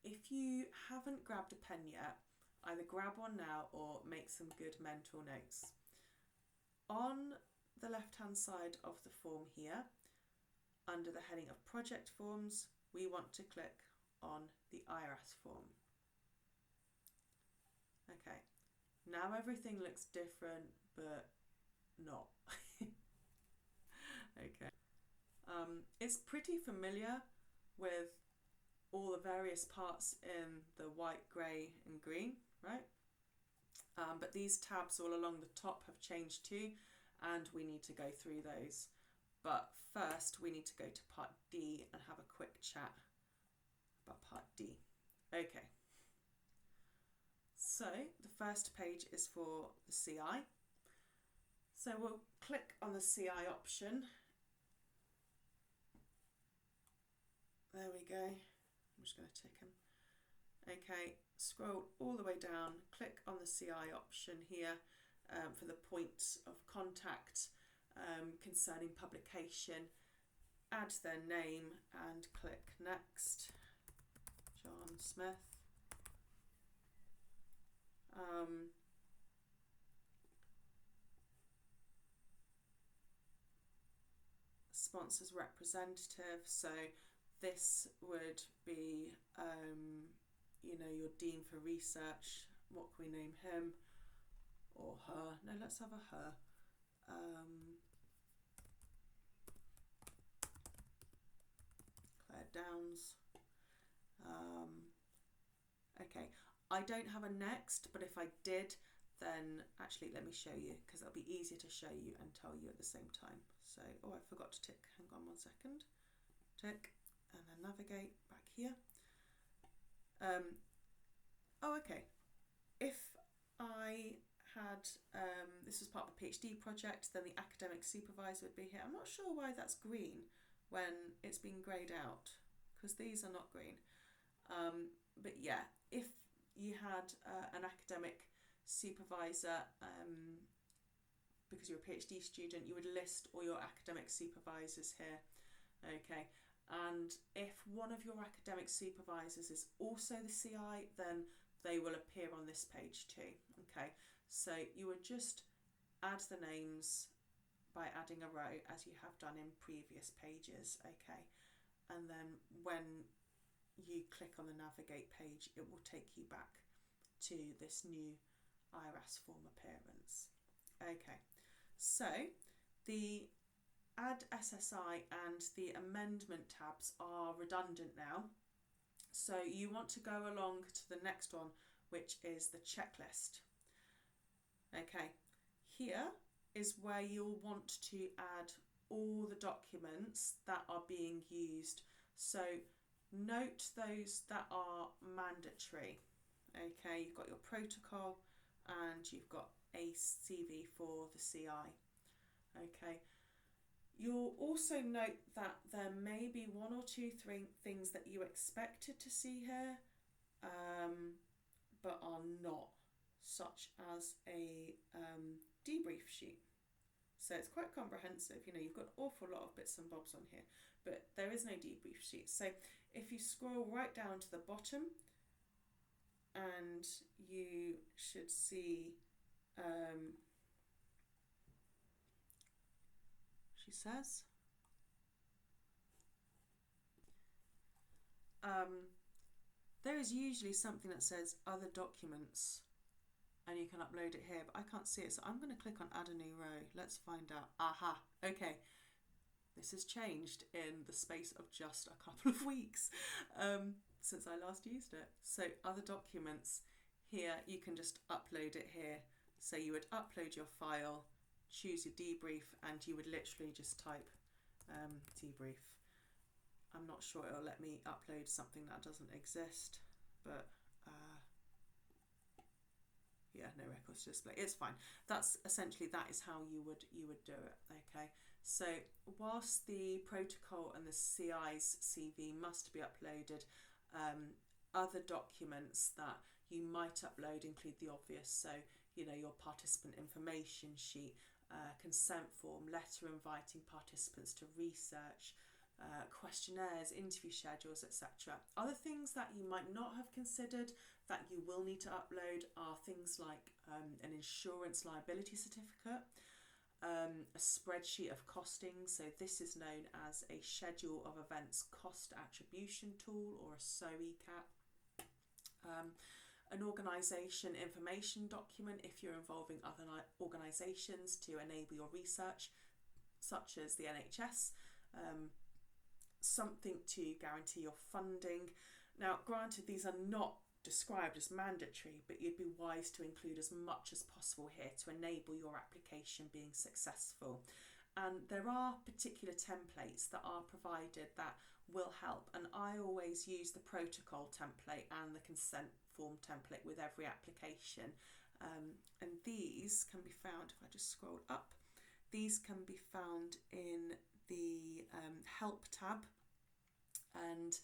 Speaker 1: if you haven't grabbed a pen yet, either grab one now or make some good mental notes. On the left hand side of the form here, under the heading of project forms, we want to click on the IRAS form. Okay, now everything looks different, but not. Okay, it's pretty familiar with all the various parts in the white, grey and green, right? But these tabs all along the top have changed too, and we need to go through those. But first we need to go to part D and have a quick chat about part D. Okay, so the first page is for the CI. So we'll click on the CI option. There we go. I'm just going to tick them. Okay, scroll all the way down, click on the CI option here for the point of contact concerning publication, add their name and click next. John Smith. Sponsors representative, so this would be you know, your Dean for Research. What can we name him or her? No, let's have a her. Claire Downs. Okay, I don't have a next, but if I did, then actually let me show you, because that'll be easier to show you and tell you at the same time. So, oh, I forgot to tick. Hang on 1 second. Tick, and then navigate back here. Oh, okay. If I had, this was part of the PhD project, then the academic supervisor would be here. I'm not sure why that's green when it's been greyed out, because these are not green. But yeah, if you had an academic supervisor, because you're a PhD student, you would list all your academic supervisors here. Okay, and if one of your academic supervisors is also the CI, then they will appear on this page too. Okay, so you would just add the names by adding a row as you have done in previous pages. Okay, and then when you click on the navigate page, it will take you back to this new IRAS form appearance. Okay, so the add SSI and the amendment tabs are redundant now, so you want to go along to the next one, which is the checklist. Okay, here is where you'll want to add all the documents that are being used, so note those that are mandatory. Okay, you've got your protocol and you've got a CV for the CI. Okay, you'll also note that there may be 1 or 2 things that you expected to see here, but are not, such as a debrief sheet. So it's quite comprehensive, you know, you've got an awful lot of bits and bobs on here, but there is no debrief sheet. So if you scroll right down to the bottom, and you should see, she says, there is usually something that says other documents and you can upload it here, but I can't see it. So I'm going to click on add a new row. Let's find out. Aha, okay. This has changed in the space of just a couple of weeks since I last used it. So other documents, here you can just upload it here. So you would upload your file, choose your debrief, and you would literally just type debrief. I'm not sure it'll let me upload something that doesn't exist, but yeah, no records to display. It's fine. That's essentially, that is how you would do it. Okay. So whilst the protocol and the CI's CV must be uploaded, other documents that you might upload include the obvious. So, you know, your participant information sheet, consent form, letter inviting participants to research, questionnaires, interview schedules, etc. Other things that you might not have considered that you will need to upload are things like an insurance liability certificate, a spreadsheet of costings. So this is known as a schedule of events cost attribution tool, or a SOE-CAT. An organisation information document if you're involving other organisations to enable your research, such as the NHS. Something to guarantee your funding. Now, granted, these are not described as mandatory, but you'd be wise to include as much as possible here to enable your application being successful. And there are particular templates that are provided that will help, and I always use the protocol template and the consent form template with every application, and these can be found, if I just scroll up, these can be found in the help tab, and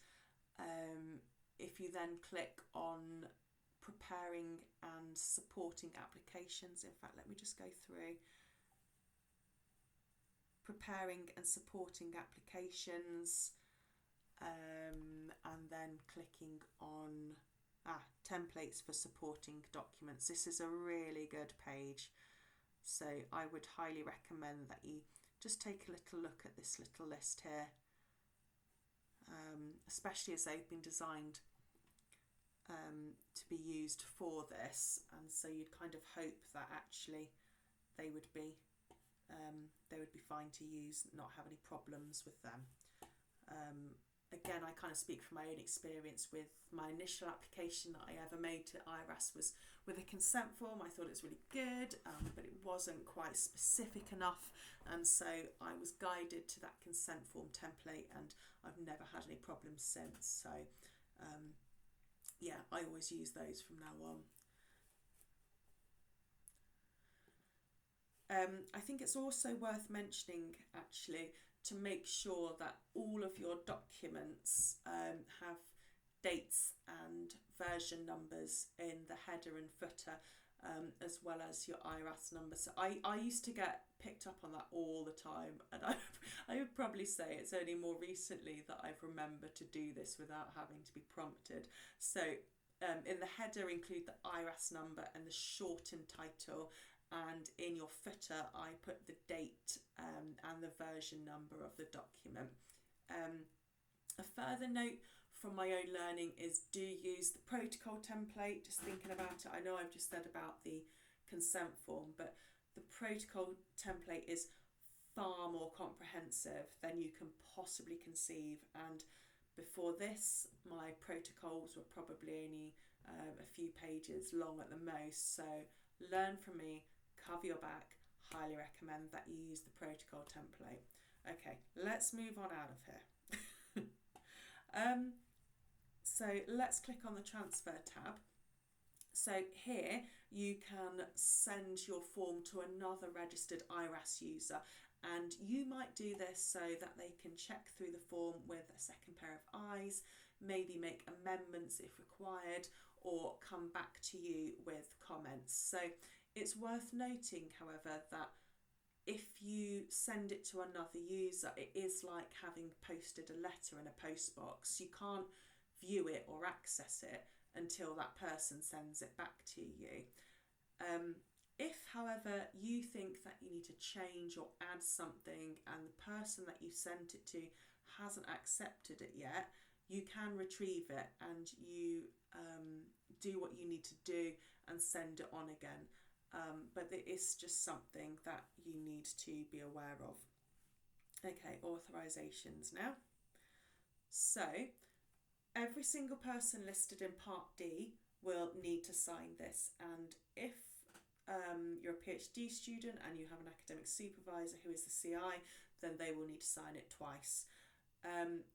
Speaker 1: if you then click on preparing and supporting applications, in fact, let me just go through preparing and supporting applications, and then clicking on templates for supporting documents. This is a really good page, so I would highly recommend that you just take a little look at this little list here, especially as they've been designed to be used for this, and so you'd kind of hope that actually they would be fine to use, not have any problems with them. Again, I kind of speak from my own experience with my initial application that I ever made to IRAS was with a consent form. I thought it was really good, but it wasn't quite specific enough, and so I was guided to that consent form template, and I've never had any problems since. So yeah, I always use those from now on. I think it's also worth mentioning, actually, to make sure that all of your documents have dates and version numbers in the header and footer, as well as your IRAS number. So I used to get picked up on that all the time, and I would probably say it's only more recently that I've remembered to do this without having to be prompted. So in the header, include the IRAS number and the shortened title, and in your footer I put the date and the version number of the document. A further note from my own learning is do use the protocol template. Just thinking about it, I know I've just said about the consent form, but the protocol template is far more comprehensive than you can possibly conceive, and before this my protocols were probably only a few pages long at the most. So learn from me, cover your back. Highly recommend that you use the protocol template. Okay, let's move on out of here. So let's click on the transfer tab. So here you can send your form to another registered IRAS user, and you might do this so that they can check through the form with a second pair of eyes, maybe make amendments if required, or come back to you with comments. So it's worth noting, however, that if you send it to another user, it is like having posted a letter in a postbox. You can't view it or access it until that person sends it back to you. If, however, you think that you need to change or add something and the person that you sent it to hasn't accepted it yet, you can retrieve it, and you do what you need to do and send it on again. But it is just something that you need to be aware of. Okay, authorisations now. So every single person listed in Part D will need to sign this, and if you're a PhD student and you have an academic supervisor who is the CI, then they will need to sign it twice.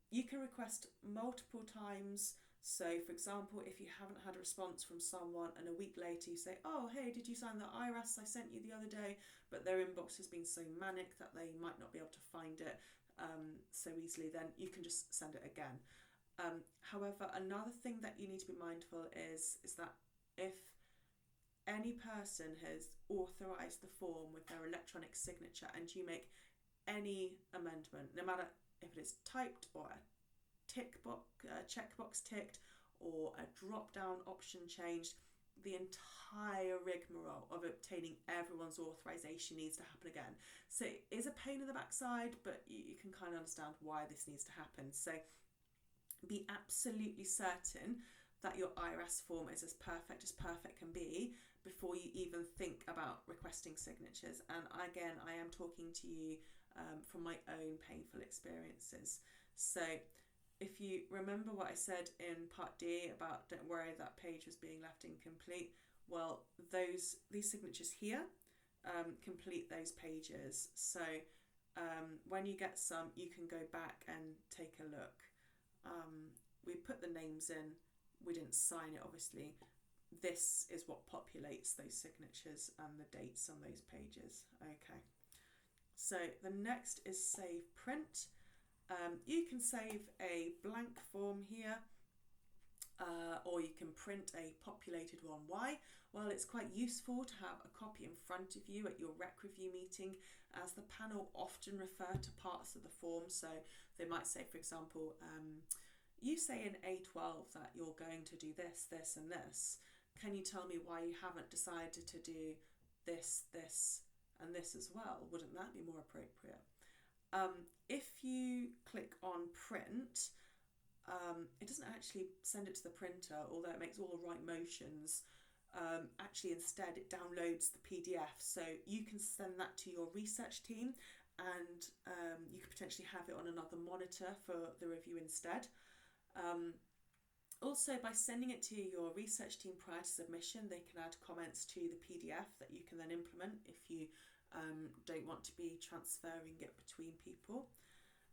Speaker 1: You can request multiple times. So for example, if you haven't had a response from someone and a week later you say, oh hey, did you sign the IRAS I sent you the other day, but their inbox has been so manic that they might not be able to find it so easily, then you can just send it again. However, another thing that you need to be mindful is that if any person has authorised the form with their electronic signature and you make any amendment, no matter if it is typed or a checkbox ticked or a drop-down option changed, the entire rigmarole of obtaining everyone's authorisation needs to happen again. So it is a pain in the backside, but you can kind of understand why this needs to happen. So be absolutely certain that your IRAS form is as perfect can be before you even think about requesting signatures. And again, I am talking to you from my own painful experiences. So if you remember what I said in Part D about don't worry that page was being left incomplete, well, these signatures here complete those pages. So when you get some, you can go back and take a look. We put the names in, we didn't sign it obviously. This is what populates those signatures and the dates on those pages. Okay, so the next is save print. You can save a blank form here, or you can print a populated one. Why? Well, it's quite useful to have a copy in front of you at your rec review meeting, as the panel often refer to parts of the form. So they might say, for example, you say in A12 that you're going to do this, this and this. Can you tell me why you haven't decided to do this, this and this as well? Wouldn't that be more appropriate? If you click on print, it doesn't actually send it to the printer, although it makes all the right motions. Actually, instead, it downloads the PDF. So you can send that to your research team, and you could potentially have it on another monitor for the review instead. Also, by sending it to your research team prior to submission, they can add comments to the PDF that you can then implement if you don't want to be transferring it between people.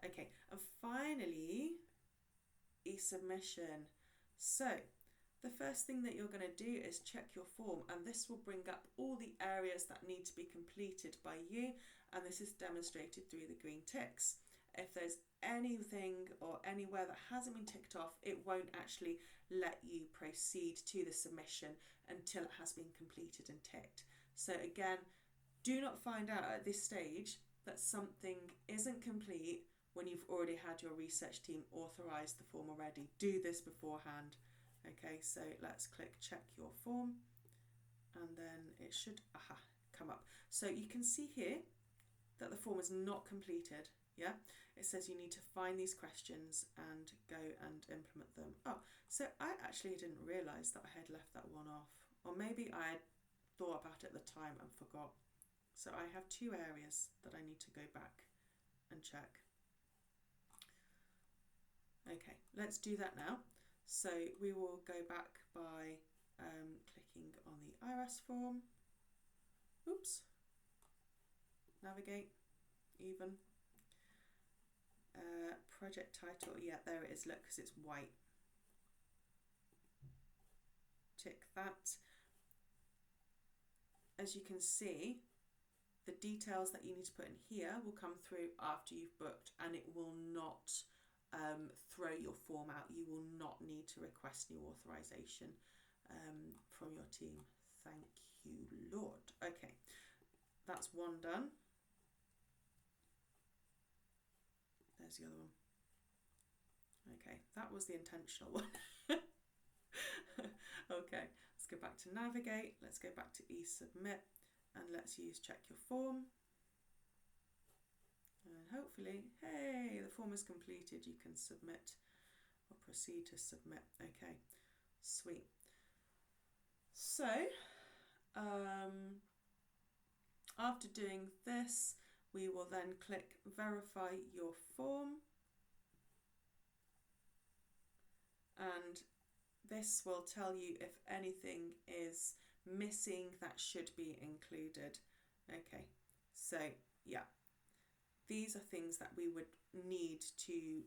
Speaker 1: Okay, and finally, e-submission. So the first thing that you're going to do is check your form, and this will bring up all the areas that need to be completed by you, and this is demonstrated through the green ticks. If there's anything or anywhere that hasn't been ticked off, it won't actually let you proceed to the submission until it has been completed and ticked. So again, do not find out at this stage that something isn't complete when you've already had your research team authorise the form already. Do this beforehand. Okay, so let's click check your form, and then it should come up. So you can see here that the form is not completed. Yeah, it says you need to find these questions and go and implement them. Oh, so I actually didn't realise that I had left that one off, or maybe I had thought about it at the time and forgot. So I have two areas that I need to go back and check. Okay, let's do that now. So we will go back by clicking on the IRAS form. Oops. Navigate, even. Project title, yeah, there it is, look, because it's white. Tick that. As you can see, the details that you need to put in here will come through after you've booked, and it will not throw your form out. You will not need to request new authorization from your team. Thank you, Lord. Okay, that's one done. There's the other one. Okay, that was the intentional one. Okay, let's go back to navigate. Let's go back to e-submit, and let's use check your form. And hopefully, hey, the form is completed. You can submit or proceed to submit. Okay, sweet. So after doing this, we will then click verify your form, and this will tell you if anything is missing that should be included. Okay, so yeah, these are things that we would need to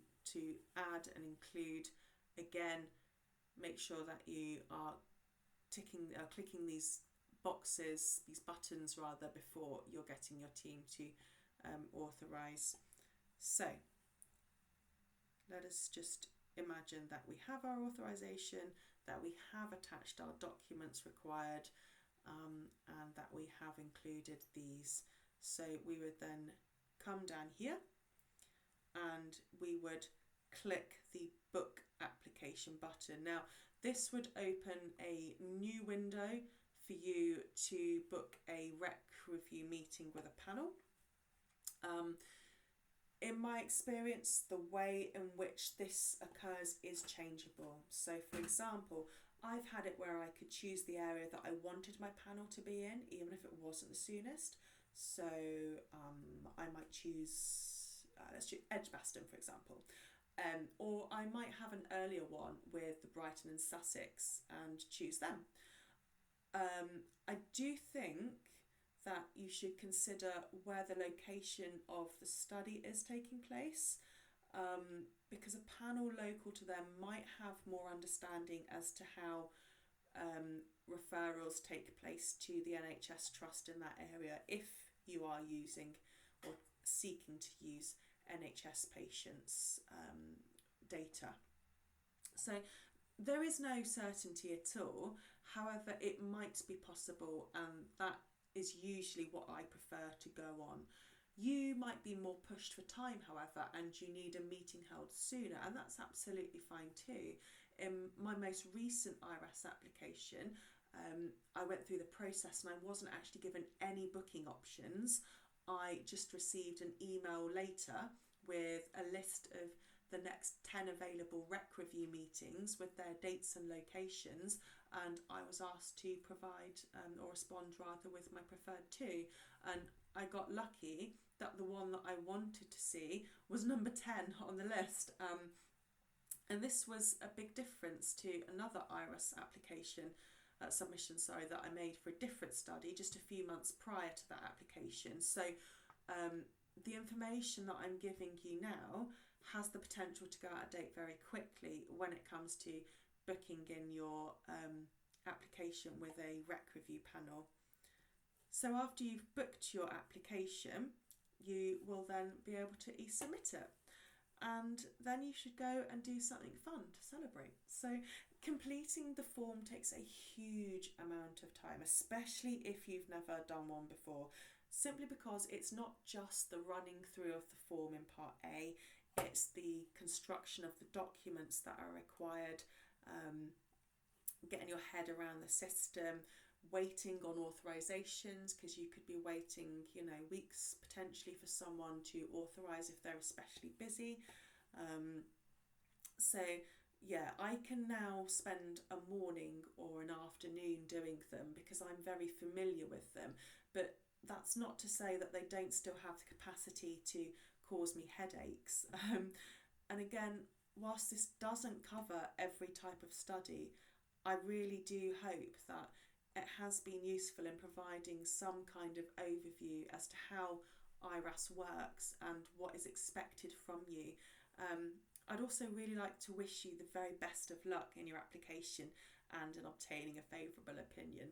Speaker 1: add and include. Again, make sure that you are clicking these boxes, these buttons rather, before you're getting your team to authorise. So let us just imagine that we have our authorisation, that we have attached our documents required, and that we have included these. So we would then come down here and we would click the book application button. Now this would open a new window for you to book a rec review meeting with a panel. In my experience, the way in which this occurs is changeable. So for example, I've had it where I could choose the area that I wanted my panel to be in, even if it wasn't the soonest. So I might choose, let's choose Edgbaston, for example. Or I might have an earlier one with the Brighton and Sussex and choose them. I do think that you should consider where the location of the study is taking place, because a panel local to them might have more understanding as to how referrals take place to the NHS trust in that area if you are using or seeking to use NHS patients' data. So there is no certainty at all. However, it might be possible, and that is usually what I prefer to go on. You might be more pushed for time, however, and you need a meeting held sooner, and that's absolutely fine too. In my most recent IRAS application, I went through the process and I wasn't actually given any booking options. I just received an email later with a list of the next 10 available rec review meetings with their dates and locations, and I was asked to provide or respond rather with my preferred two, and I got lucky that the one that I wanted to see was number 10 on the list, and this was a big difference to another IRAS application submission that I made for a different study just a few months prior to that application. So the information that I'm giving you now has the potential to go out of date very quickly when it comes to booking in your application with a rec review panel. So after you've booked your application, you will then be able to e-submit it, and then you should go and do something fun to celebrate. So completing the form takes a huge amount of time, especially if you've never done one before, simply because it's not just the running through of the form in part A, it's the construction of the documents that are required, getting your head around the system, waiting on authorisations, because you could be waiting, weeks potentially for someone to authorise if they're especially busy. So yeah, I can now spend a morning or an afternoon doing them because I'm very familiar with them, but that's not to say that they don't still have the capacity to cause me headaches. And again, whilst this doesn't cover every type of study, I really do hope that it has been useful in providing some kind of overview as to how IRAS works and what is expected from you. I'd also really like to wish you the very best of luck in your application and in obtaining a favourable opinion.